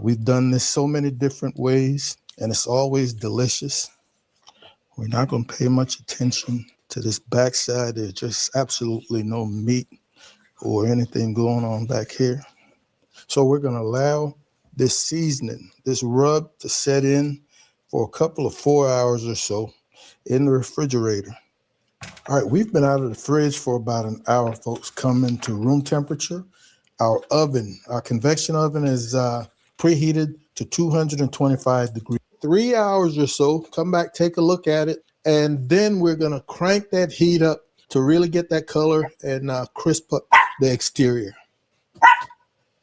We've done this so many different ways, and it's always delicious. We're not going to pay much attention to this backside. There's just absolutely no meat or anything going on back here. So we're going to allow this seasoning, this rub, to set in for a couple of 4 hours or so in the refrigerator. All right, we've been out of the fridge for about an hour, folks, coming to room temperature. Our oven, our convection oven is preheated to 225 degrees. 3 hours or so, come back, take a look at it, and then we're going to crank that heat up to really get that color and crisp up the exterior.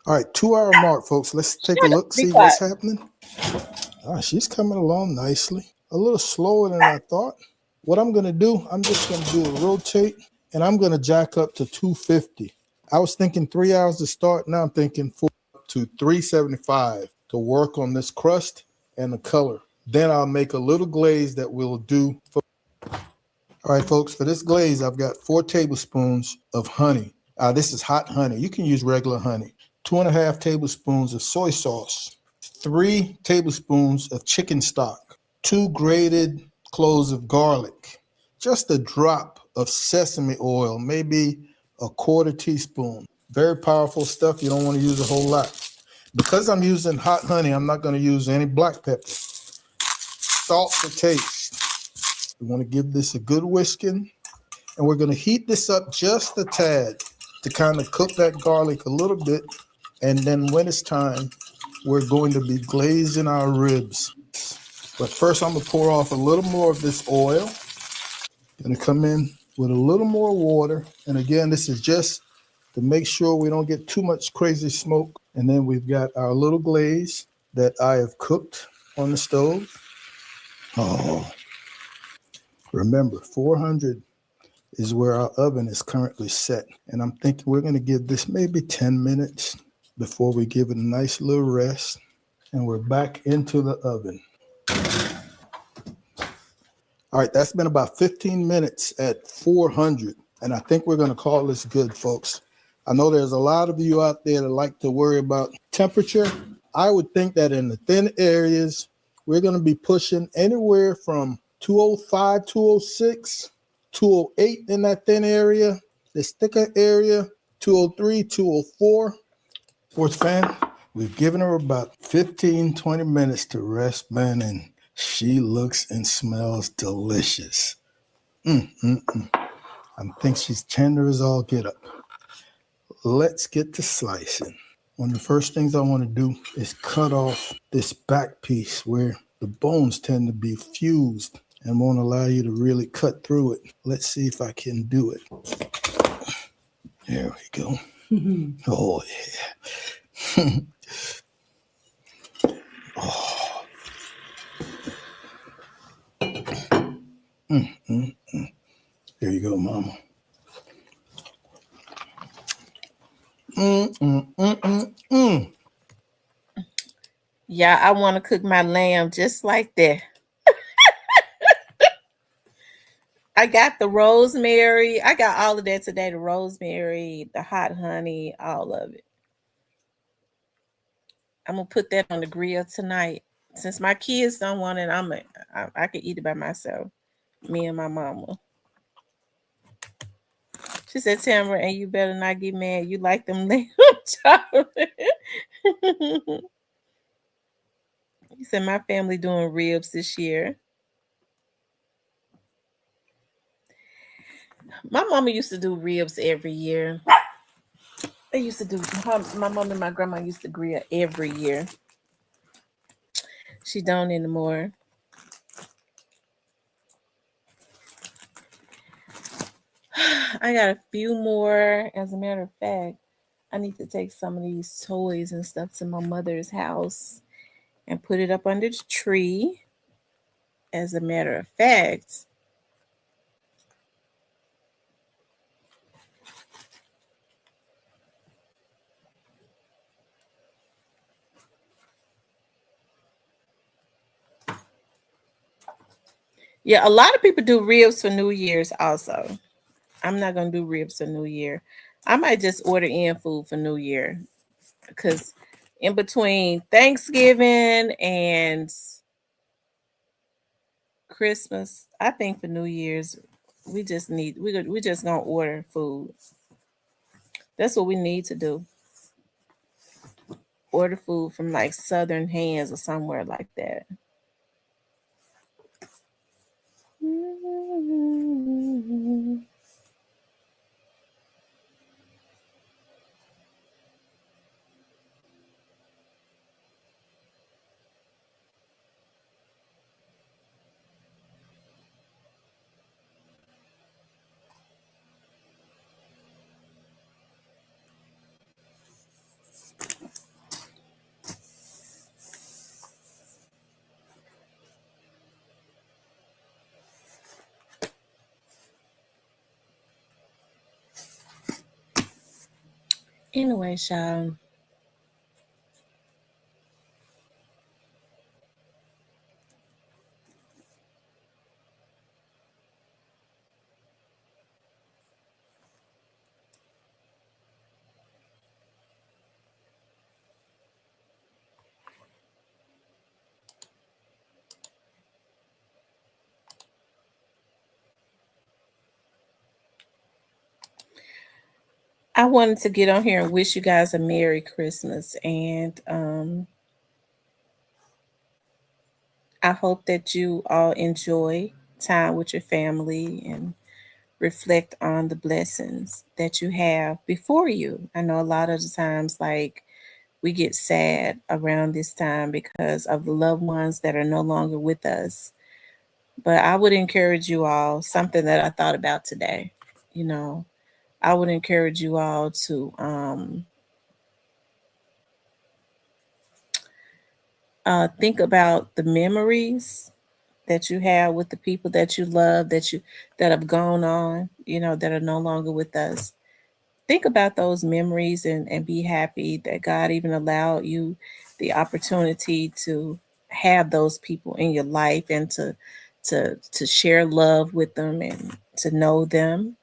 All right, 2 hour mark, folks. Let's take a look, see what's happening. She's coming along nicely. A little slower than I thought. What I'm going to do, I'm just going to do a rotate, and I'm going to jack up to 250. I was thinking 3 hours to start. Now I'm thinking 4 to 375 to work on this crust and the color. Then I'll make a little glaze that we'll do. All right, folks, for this glaze, I've got 4 tablespoons of honey. This is hot honey. You can use regular honey. 2.5 tablespoons of soy sauce. 3 tablespoons of chicken stock. 2 grated cloves of garlic. Just a drop of sesame oil, maybe a 1/4 teaspoon. Very powerful stuff. You don't want to use a whole lot. Because I'm using hot honey, I'm not going to use any black pepper. Salt to taste. We want to give this a good whisking. And we're going to heat this up just a tad to kind of cook that garlic a little bit. And then when it's time, we're going to be glazing our ribs. But first, I'm going to pour off a little more of this oil. Going to come in with a little more water. And again, this is just to make sure we don't get too much crazy smoke. And then we've got our little glaze that I have cooked on the stove. Oh, remember, 400 is where our oven is currently set. And I'm thinking we're going to give this maybe 10 minutes before we give it a nice little rest. And we're back into the oven. All right, that's been about 15 minutes at 400. And I think we're going to call this good, folks. I know there's a lot of you out there that like to worry about temperature. I would think that in the thin areas, we're going to be pushing anywhere from 205, 206, 208 in that thin area. This thicker area, 203, 204. Sports fan, we've given her about 15, 20 minutes to rest, man, and she looks and smells delicious. I think she's tender as all get up. Let's get to slicing. One of the first things I want to do is cut off this back piece where the bones tend to be fused and won't allow you to really cut through it. Let's see if I can do it. There we go. Oh, yeah. Oh. There you go, Mama. Yeah, I want to cook my lamb just like that. I got the rosemary. I got all of that today. The rosemary, the hot honey, all of it. I'm going to put that on the grill tonight. Since my kids don't want it, I can eat it by myself. Me and my mama. She said, Tamara, and you better not get mad. You like them lamb chocolate. and my family doing ribs this year. My mama used to do ribs every year. They used to do, my mom and my grandma used to grill every year. She don't anymore. I got a few more. As a matter of fact, I need to take some of these toys and stuff to my mother's house and put it up under the tree. As a matter of fact, yeah, a lot of people do ribs for New Year's also. I'm not going to do ribs for New Year. I might just order in food for New Year because in between Thanksgiving and Christmas, I think for New Year's, we just gonna order food. That's what we need to do. Order food from like Southern Hands or somewhere like that. Anyway, y'all. I wanted to get on here and wish you guys a Merry Christmas, and I hope that you all enjoy time with your family and reflect on the blessings that you have before you. I know a lot of the times, like, we get sad around this time because of the loved ones that are no longer with us. But I would encourage you all, something that I thought about today, you know, I would encourage you all to think about the memories that you have with the people that you love, that have gone on, you know, that are no longer with us. Think about those memories and be happy that God even allowed you the opportunity to have those people in your life and to share love with them and to know them,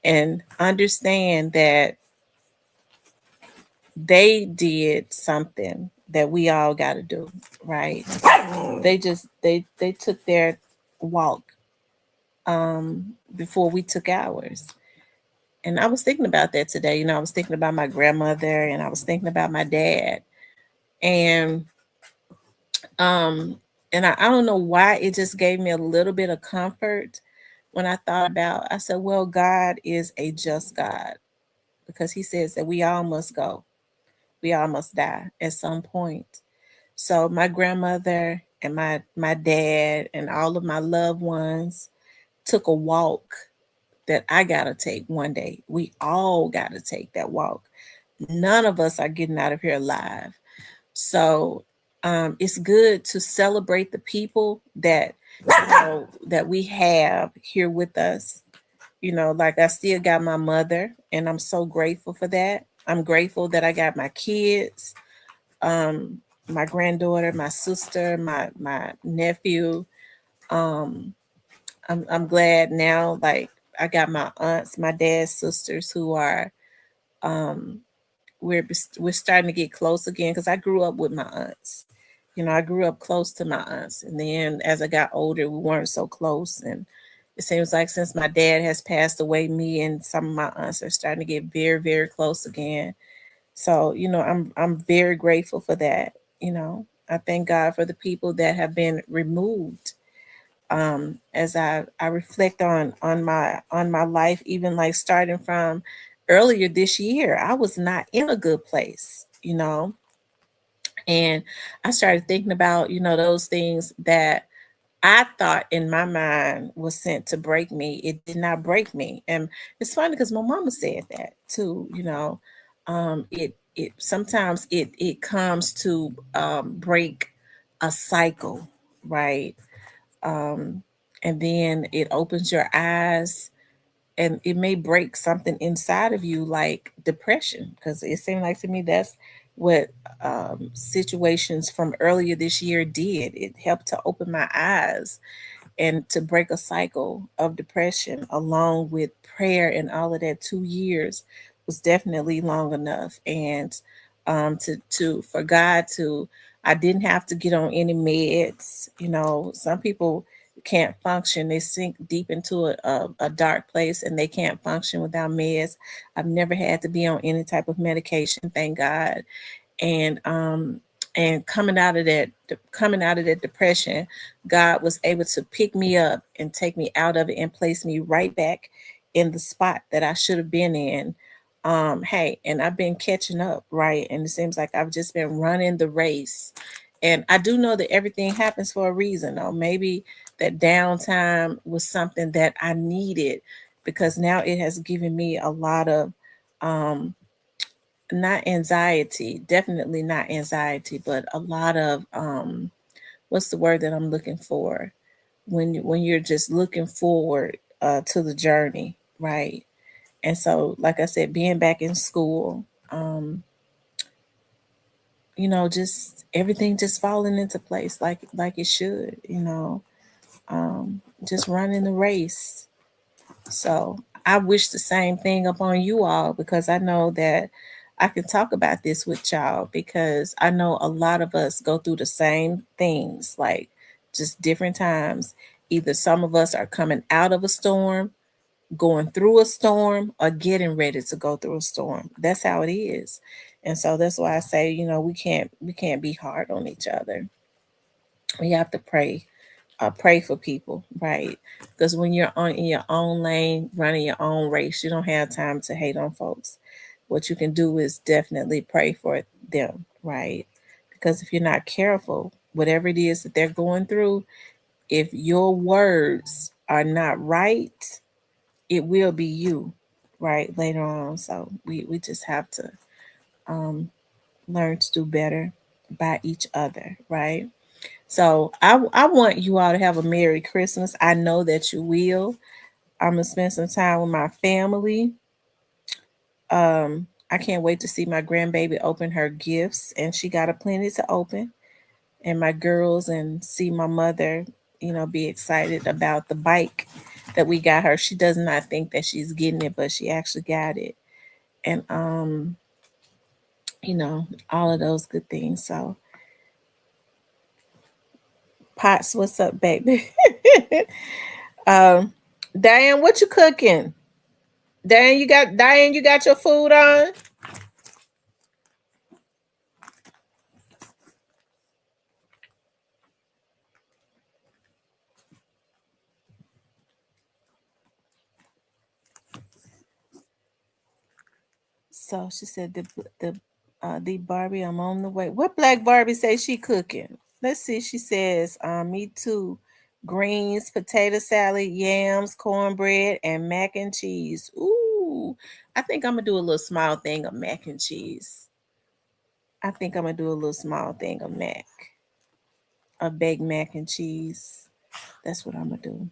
and understand that they did something that we all got to do, right? They took their walk before we took ours. And I was thinking about that today. You know, I was thinking about my grandmother and I was thinking about my dad. And I don't know why it just gave me a little bit of comfort when I thought about, I said, well, God is a just God, because he says that we all must go. We all must die at some point. So my grandmother and my dad and all of my loved ones took a walk that I gotta take one day. We all gotta take that walk. None of us are getting out of here alive. So it's good to celebrate the people that that we have here with us. You know, like I still got my mother, and I'm so grateful for that. I'm grateful that I got my kids, my granddaughter, my sister, my nephew. I'm glad now, like I got my aunts, my dad's sisters, who are we're starting to get close again, because I grew up with my aunts. You know, I grew up close to my aunts, and then as I got older, we weren't so close. And it seems like since my dad has passed away, me and some of my aunts are starting to get very, very close again. So, you know, I'm very grateful for that. You know, I thank God for the people that have been removed. As I reflect on my life, even like starting from earlier this year, I was not in a good place, you know. And I started thinking about, you know, those things that I thought in my mind was sent to break me. It did not break me. And it's funny because my mama said that too, you know. It sometimes it comes to break a cycle, right? Um, and then it opens your eyes, and it may break something inside of you like depression, because it seemed like to me that's what situations from earlier this year did. It helped to open my eyes and to break a cycle of depression, along with prayer and all of that. 2 years was definitely long enough. And to for God to, I didn't have to get on any meds. You know, some people can't function, they sink deep into a dark place and they can't function without meds. I've never had to be on any type of medication, thank God. And coming out of that depression, God was able to pick me up and take me out of it and place me right back in the spot that I should have been in. Hey, and I've been catching up, right? And it seems like I've just been running the race. And I do know that everything happens for a reason, though. Maybe that downtime was something that I needed, because now it has given me a lot of not anxiety, definitely not anxiety, but a lot of what's the word that I'm looking for? When you're just looking forward to the journey, right? And so, like I said, being back in school, you know, just everything just falling into place like it should, you know, just running the race. So I wish the same thing upon you all, because I know that I can talk about this with y'all, because I know a lot of us go through the same things, like just different times. Either some of us are coming out of a storm, going through a storm, or getting ready to go through a storm. That's how it is. And so that's why I say, you know, we can't be hard on each other. We have to pray for people, right? Because when you're on in your own lane, running your own race, you don't have time to hate on folks. What you can do is definitely pray for them, right? Because if you're not careful, whatever it is that they're going through, if your words are not right, it will be you, right, later on. So we just have to learn to do better by each other, right? So I want you all to have a Merry Christmas. I know that you will. I'm gonna spend some time with my family. I can't wait to see my grandbaby open her gifts, and she got a plenty to open. And my girls, and see my mother, you know, be excited about the bike that we got her. She does not think that she's getting it, but she actually got it. And you know, all of those good things. So Pots, what's up, baby? um Diane, what you cooking? Diane, you got your food on? So she said the Barbie, I'm on the way. What Black Barbie say she cooking? Let's see. She says, me too. Greens, potato salad, yams, cornbread, and mac and cheese. Ooh, I think I'm gonna do a little small thing of mac and cheese. I think I'm gonna do a little small thing of baked mac and cheese. That's what I'm gonna do.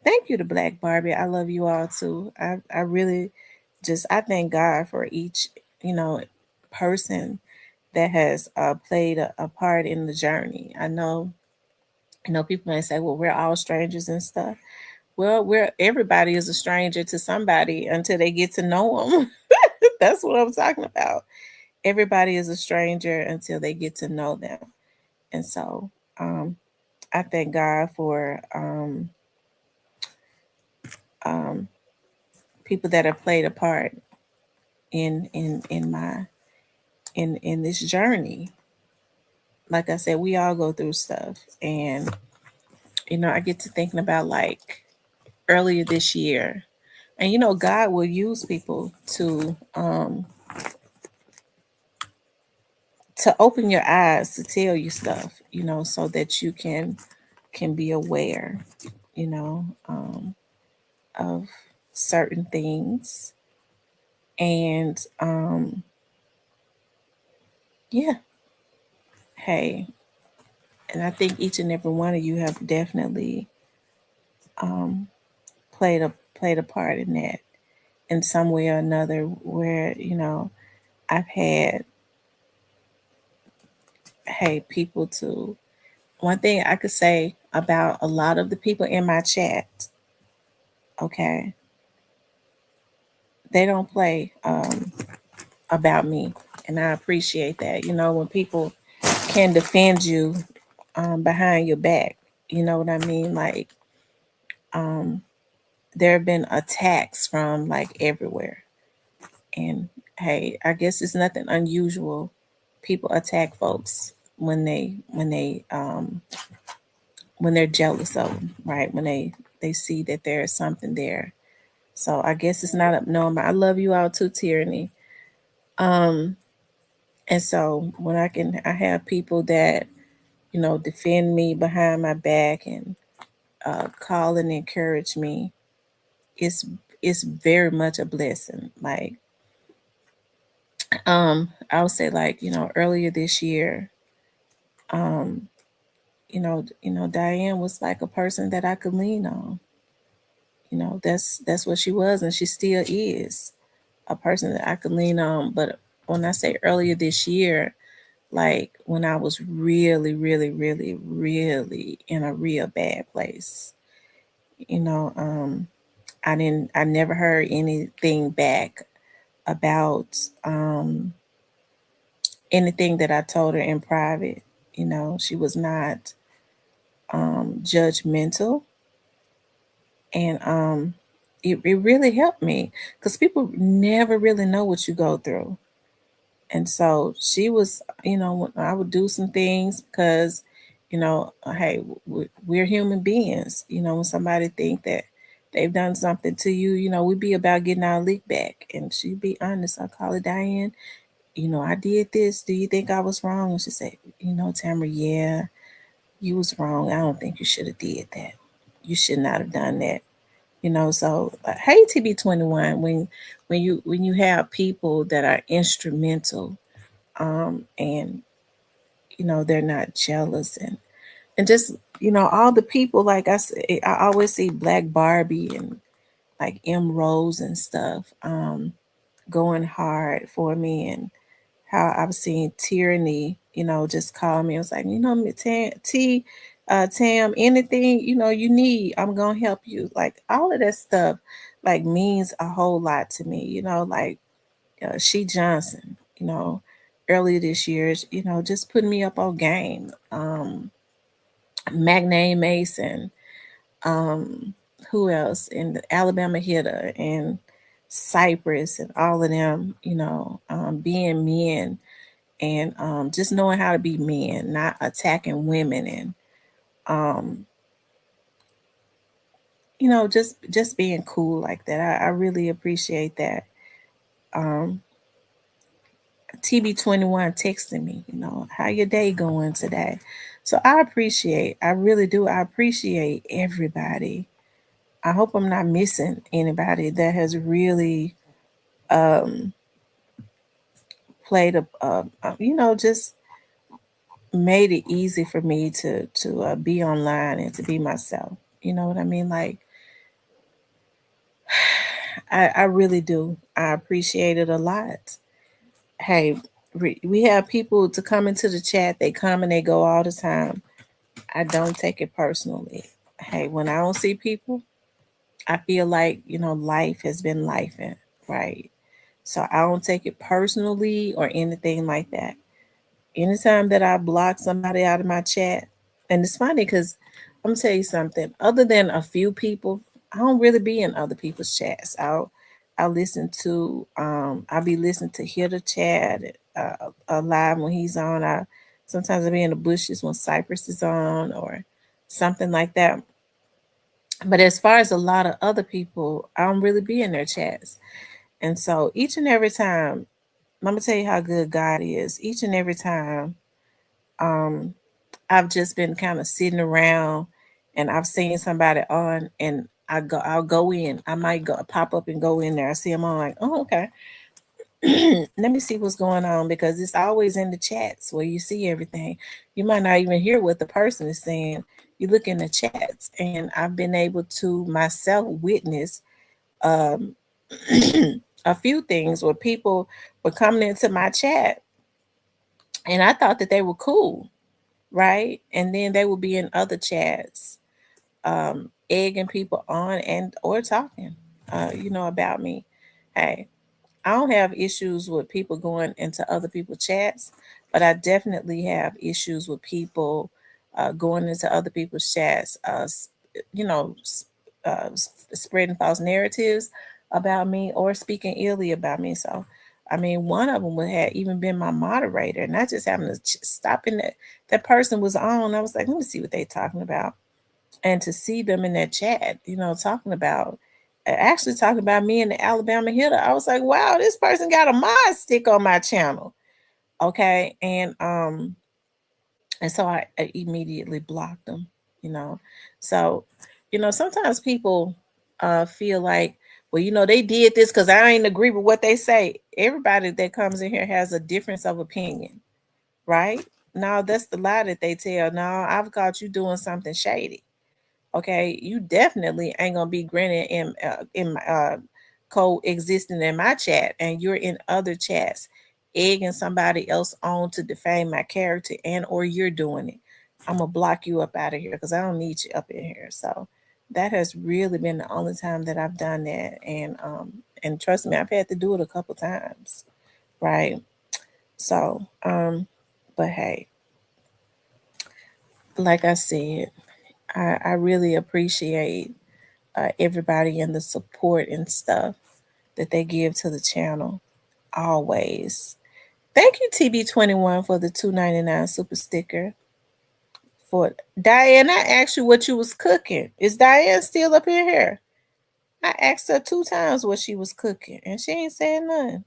Thank you to Black Barbie. I love you all too. I really just, I thank God for each, you know, person that has played a part in the journey. I know, you know, people may say, well, we're all strangers and stuff. Well, we're everybody is a stranger to somebody until they get to know them. That's what I'm talking about. Everybody is a stranger until they get to know them. And so I thank God for um, people that have played a part in my in this journey. like I said, we all go through stuff. And, I get to thinking about like earlier this year. And God will use people to open your eyes, to tell you stuff, so that you can be aware, of certain things. And yeah, hey, and I think each and every one of you have definitely played a part in that in some way or another, where I've had people to. One thing I could say about a lot of the people in my chat, okay, they don't play about me, and I appreciate that. When people can defend you behind your back, you know what I mean? Like, there have been attacks from like everywhere, and hey, I guess it's nothing unusual. People attack folks when they're jealous of them, right? When they see that there is something there. So I guess it's not abnormal. I love you all too, Tyranny. Um, and so when I have people that defend me behind my back and call and encourage me. It's very much a blessing. Like, I would say, like, earlier this year, um, Diane was like a person that I could lean on. That's what she was, and she still is a person that I could lean on. But when I say earlier this year, like when I was really, really, really, really in a real bad place, I never heard anything back about anything that I told her in private. She was not judgmental, and it really helped me, because people never really know what you go through. And so she was, when I would do some things, because hey, we're human beings. When somebody think that they've done something to you, we be about getting our leak back. And she'd be honest. I call her, Diane, I did this. Do you think I was wrong? And she said, Tamara, yeah, you was wrong. I don't think you should have did that. You should not have done that. So hey, TB21, when you have people that are instrumental, and they're not jealous, and just all the people, like I say, I always see Black Barbie and like M Rose and stuff going hard for me, and how I've seen Tyranny, just call me. I was like, Tam, anything you need, I'm gonna help you. Like, all of that stuff like means a whole lot to me. Like She Johnson, earlier this year, just putting me up on game. Magnane Mason, who else? And the Alabama Hitter and Cypress and all of them, being men, and just knowing how to be men, not attacking women, and just being cool like that. I really appreciate that. TB21 texting me, how your day going today? So I really do. I appreciate everybody. I hope I'm not missing anybody that has really played just made it easy for me to be online and to be myself. You know what I mean? Like, I really do. I appreciate it a lot. Hey, we have people to come into the chat. They come and they go all the time. I don't take it personally. Hey, when I don't see people, I feel like, life has been lifing, right? So I don't take it personally or anything like that. Anytime that I block somebody out of my chat, and it's funny because I'm gonna tell you something, other than a few people, I don't really be in other people's chats. I'll listen to I'll be listening to Hear the Chat live when he's on. I Sometimes I'll be in the bushes when Cypress is on or something like that. But as far as a lot of other people, I don't really be in their chats. And so each and every time, I'm gonna tell you how good God is. Each and every time, um, I've just been kind of sitting around and I've seen somebody on and I'll go in. I might go pop up and go in there. I see them on like, oh, okay. Let me see what's going on because it's always in the chats where you see everything. You might not even hear what the person is saying. You look in the chats, and I've been able to myself witness um, a few things where people were coming into my chat, and I thought that they were cool, right? And then they would be in other chats, egging people on and or talking, about me. Hey, I don't have issues with people going into other people's chats, but I definitely have issues with people going into other people's chats, spreading false narratives about me or speaking illy about me. So, I mean, one of them would have even been my moderator, and I just happened to stop in that person was on. I was like, let me see what they talking about, and to see them in that chat, actually talking about me and the Alabama hitter. I was like, wow, this person got a mod stick on my channel. Okay. And so I immediately blocked them, you know. So, sometimes people feel like, well, they did this because I ain't agree with what they say. Everybody that comes in here has a difference of opinion, right? No, that's the lie that they tell. No, I've caught you doing something shady. Okay, you definitely ain't gonna be grinning in coexisting in my chat, and you're in other chats, egging somebody else on to defame my character, and or you're doing it. I'm gonna block you up out of here because I don't need you up in here. So that has really been the only time that I've done that, and trust me, I've had to do it a couple times, right? So, but hey, like I said, I really appreciate everybody and the support and stuff that they give to the channel always. Thank you, TB21, for the $2.99 super sticker. For Diane, I asked you what you was cooking. Is Diane still up in here? I asked her 2 times what she was cooking, and she ain't saying nothing.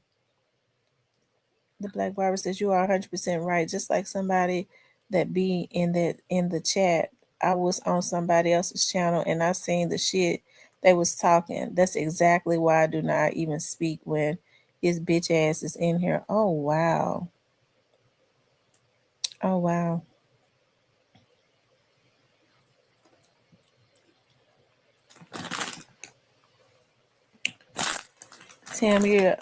The Black Barber says you are 100% right. Just like somebody that be in the chat. I was on somebody else's channel and I seen the shit they was talking. That's exactly why I do not even speak when his bitch ass is in here. Oh wow. Oh wow. Tam, you're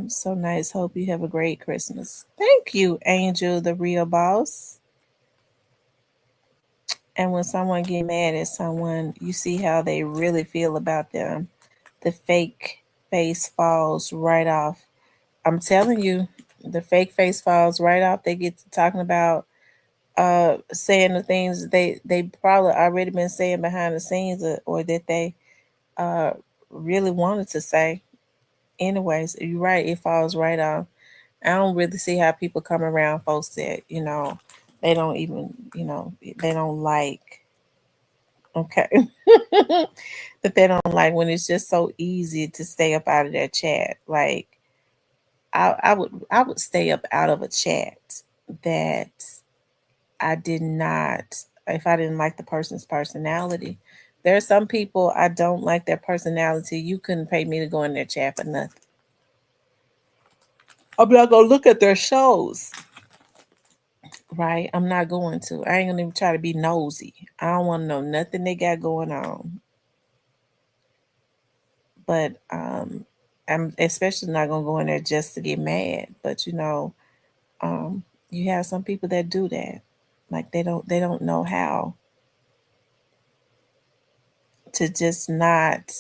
so nice. Hope you have a great Christmas. Thank you, Angel, the real boss. And when someone get mad at someone, you see how they really feel about them. The fake face falls right off. I'm telling you, the fake face falls right off. They get to talking about saying the things they probably already been saying behind the scenes, or that they really wanted to say. Anyways, you're right, it falls right off. I don't really see how people come around folks that, they don't even, they don't like. Okay. That they don't like when it's just so easy to stay up out of their chat. Like I would stay up out of a chat that I did not, if I didn't like the person's personality. There are some people I don't like their personality. You couldn't pay me to go in their chat for nothing. I'm not gonna look at their shows. Right? I'm not going to. I ain't gonna even try to be nosy. I don't want to know nothing they got going on. But I'm especially not gonna go in there just to get mad. But you have some people that do that. Like they don't know how to just not,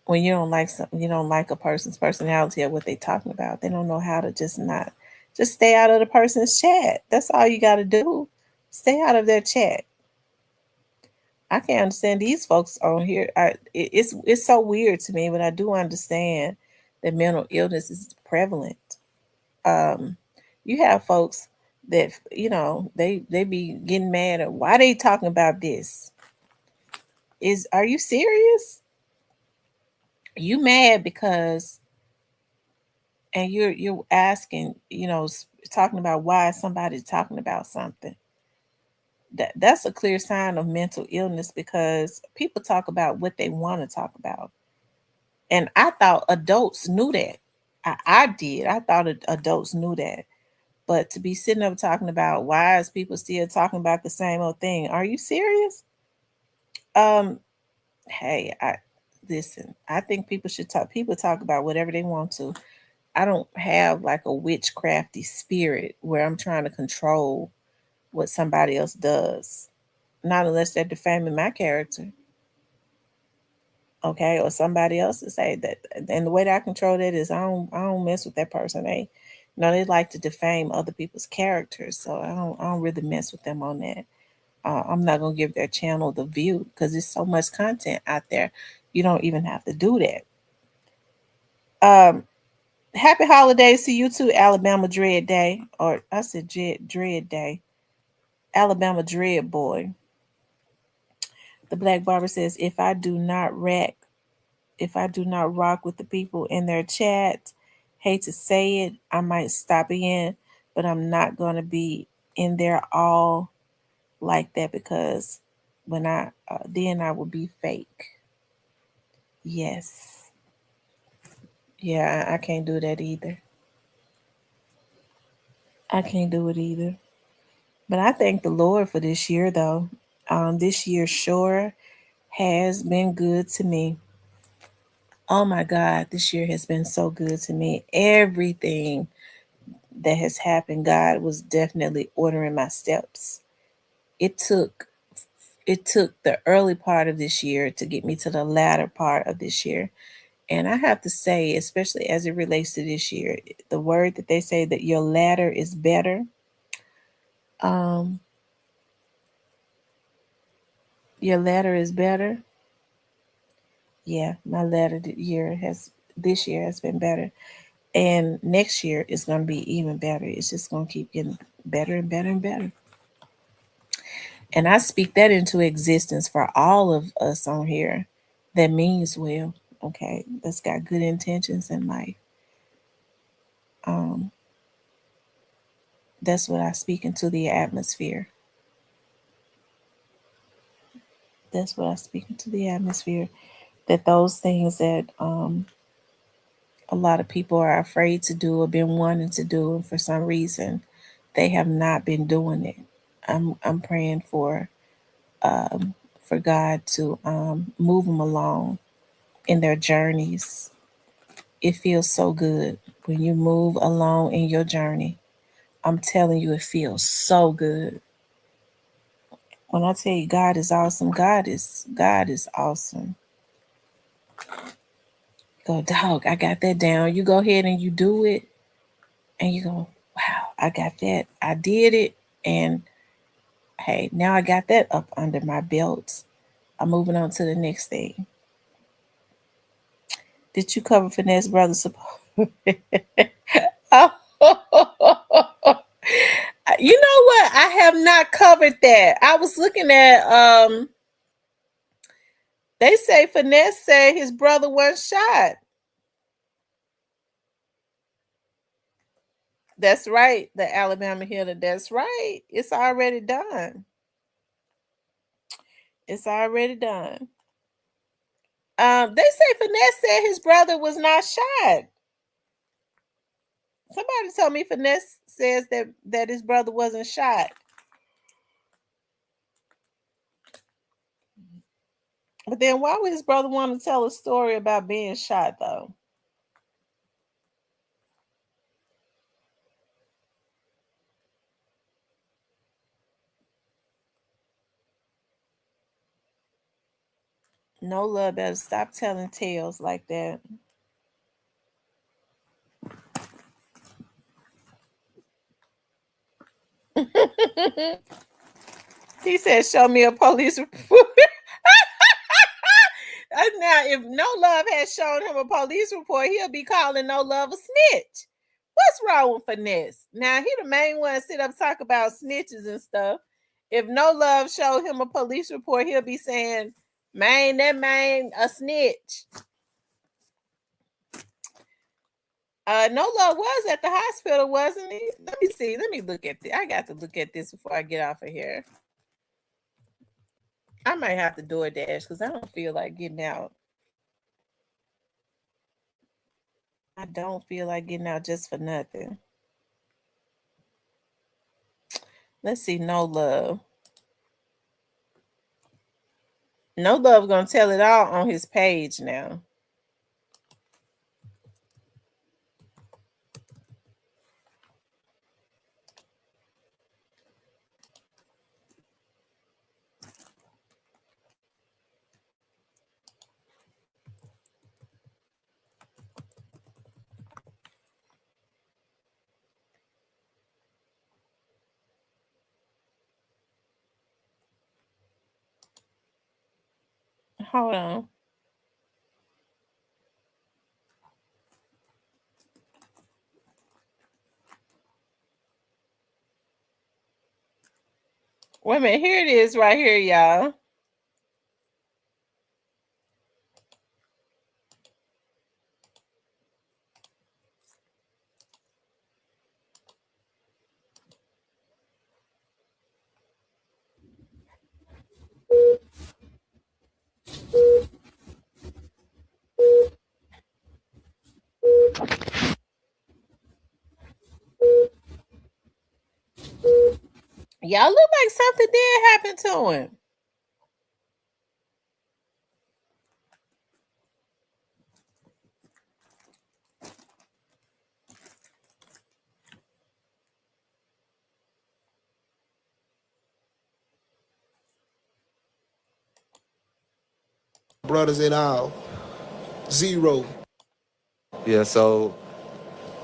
when you don't like something, you don't like a person's personality or what they talking about, they don't know how to just not, just stay out of the person's chat. That's all you got to do. Stay out of their chat. I can't understand these folks on here. It's so weird to me, but I do understand that mental illness is prevalent. You have folks that, you know, they be getting mad at why they talking about this. Are you serious? You mad because, and you're asking, you know, talking about why somebody's talking about something. That's a clear sign of mental illness, because people talk about what they want to talk about. And I thought adults knew that. I did. I thought adults knew that. But to be sitting up talking about why is people still talking about the same old thing? Are you serious? Hey, listen. I think people should talk. People talk about whatever they want to. I don't have like a witchcrafty spirit where I'm trying to control what somebody else does. Not unless they're defaming my character. Okay, or somebody else to say that. And the way that I control that is I don't mess with that person. They they like to defame other people's characters. So I don't really mess with them on that. I'm not gonna give their channel the view because there's so much content out there. You don't even have to do that. Happy holidays to you too, Alabama Dread Day. Or I said Dread Day. Alabama Dread Boy. The Black Barber says, if I do not rock with the people in their chat, hate to say it, I might stop in, but I'm not going to be in there all like that, because when then I will be fake. Yes. Yeah, I can't do that either. I can't do it either. But I thank the Lord for this year, though. This year sure has been good to me. Oh my God, this year has been so good to me. Everything that has happened, God was definitely ordering my steps. It took the early part of this year to get me to the latter part of this year. And I have to say, especially as it relates to this year, the word that they say that your latter is better. Your latter is better. Yeah, my latter this year has been better. And next year is going to be even better. It's just going to keep getting better and better and better. And I speak that into existence for all of us on here that means well, okay, that's got good intentions in life. That's what I speak into the atmosphere. That's what I speak into the atmosphere. That those things that a lot of people are afraid to do or been wanting to do, and for some reason they have not been doing it. I'm praying for God to move them along in their journeys. It feels so good when you move along in your journey. I'm telling you, it feels so good. When I tell you God is awesome, God is awesome. Go, dog, I got that down. You go ahead and you do it, and you go, wow, I got that. I did it, and hey, now I got that up under my belt. I'm moving on to the next thing. Did you cover finesse brother support? You know what? I have not covered that. I was looking at they say Finesse said his brother was shot. That's right, the Alabama hitter. That's right. It's already done. It's already done. They say Finesse said his brother was not shot. Somebody told me Finesse says that his brother wasn't shot. But then why would his brother want to tell a story about being shot, though? No Love better stop telling tales like that. He said, show me a police report. Now, if No Love had shown him a police report, he'll be calling No Love a snitch. What's wrong with Finesse? Now he the main one sit up talk about snitches and stuff. If No Love showed him a police report, he'll be saying, "Man, that man a snitch." No Love was at the hospital, wasn't he? Let me see. Let me look at this. I got to look at this before I get off of here. I might have to DoorDash because I don't feel like getting out. I don't feel like getting out just for nothing. Let's see. No Love. No Love gonna tell it all on his page now. Hold on. Wait a minute. Here it is right here, y'all. Y'all look like something did happen to him. Brothers at all. Zero. Yeah, so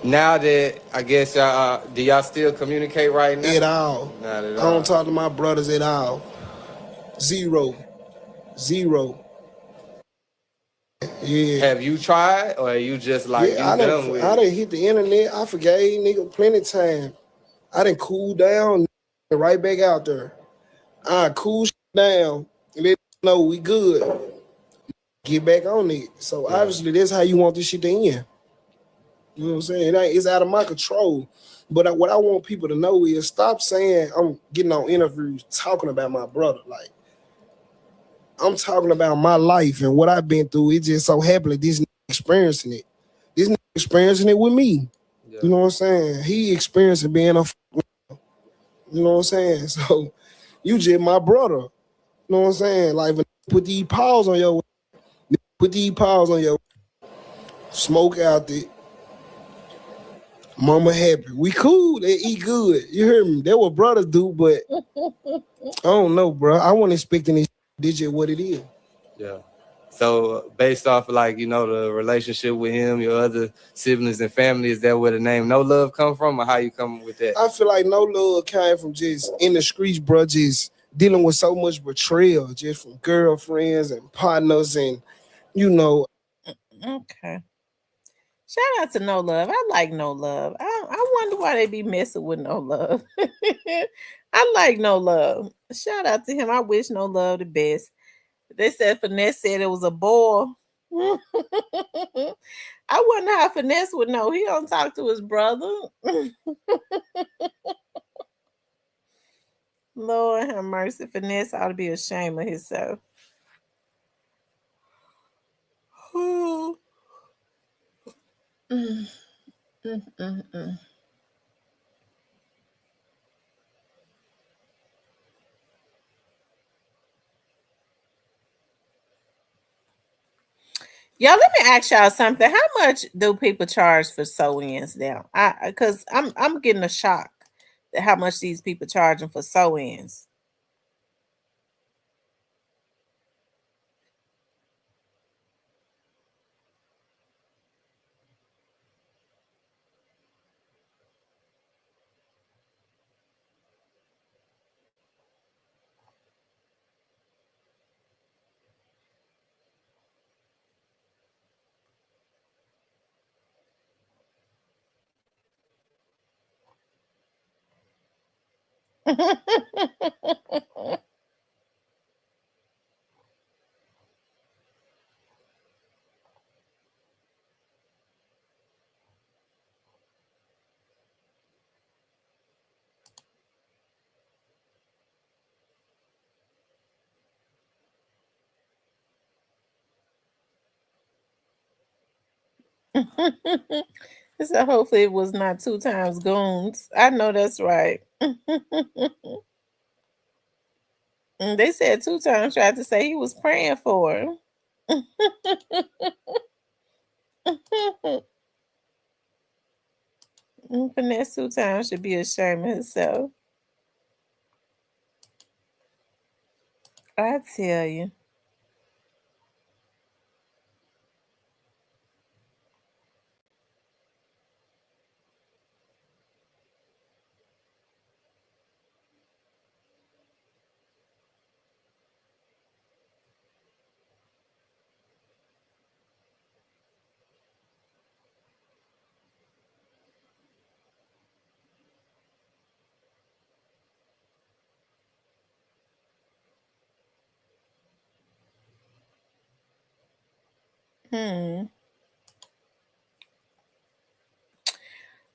now that I guess y'all, do y'all still communicate right now? At all. Not at I all. don't talk to my brothers at all. Zero. Yeah. Have you tried, or are you just like Yeah, you done with I it? done hit the internet. I forgave nigga plenty time. I done cool down, right back out there. I cool down and let you know we good. Get back on it. So obviously that's how you want this shit to end. You know what I'm saying? It's out of my control. But what I want people to know is stop saying I'm getting on interviews talking about my brother. Like, I'm talking about my life and what I've been through. It just so happened that this nigga experiencing it. This nigga experiencing it with me. Yeah. You know what I'm saying? He experiencing being a you know what I'm saying? So you just my brother. You know what I'm saying? Like, put these paws on your smoke out there. Mama happy. We cool. They eat good. You hear me? That what brothers do, but I don't know, bro. I wasn't expecting this digit what it is. Yeah. So based off of, like, you know, the relationship with him, your other siblings and family, is that where the name No Love come from, or how you come with that? I feel like No Love came from just in the streets, bro, just dealing with so much betrayal, just from girlfriends and partners and, you know. Okay. Shout out to No Love. I like No Love. I wonder why they be messing with No Love. I like No Love. Shout out to him. I wish No Love the best. They said Finesse said it was a bore. I wonder how Finesse would know. He don't talk to his brother. Lord have mercy. Finesse ought to be ashamed of himself. Y'all, let me ask y'all something. How much do people charge for sew-ins now? Because I'm getting a shock at how much these people charging for sew-ins. So hopefully it was not 2 times goons. I know that's right. They said 2 times tried to say he was praying for him. Finesse 2 times should be ashamed of himself. I tell you.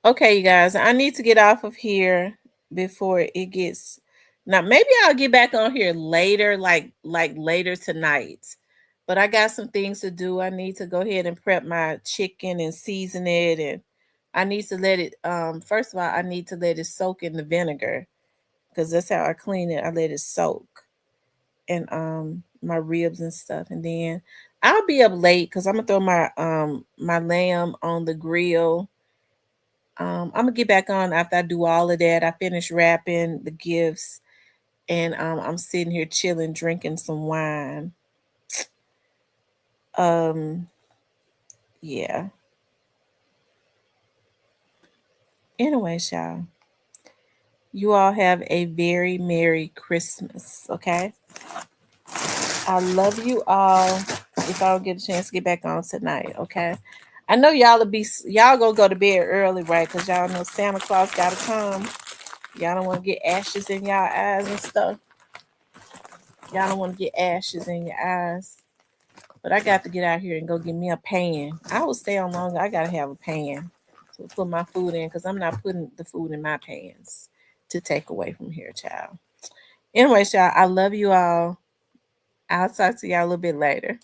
Okay, you guys, I need to get off of here before it gets. Now, maybe I'll get back on here later, like later tonight. But I got some things to do. I need to go ahead and prep my chicken and season it, and I need to let it. First of all, I need to let it soak in the vinegar because that's how I clean it. I let it soak, and my ribs and stuff, and then I'll be up late because I'm gonna throw my my lamb on the grill. I'm gonna get back on after I do all of that. I finish wrapping the gifts, and I'm sitting here chilling, drinking some wine. Yeah. Anyway, y'all, you all have a very Merry Christmas. Okay. I love you all. If I don't get a chance to get back on tonight, okay. I know y'all gonna go to bed early, right? Because y'all know Santa Claus gotta come. Y'all don't want to get ashes in y'all eyes and stuff. Y'all don't want to get ashes in your eyes. But I got to get out here and go get me a pan. I will stay on longer. I gotta have a pan to put my food in because I'm not putting the food in my pans to take away from here, child. Anyway, y'all, I love you all. I'll talk to y'all a little bit later.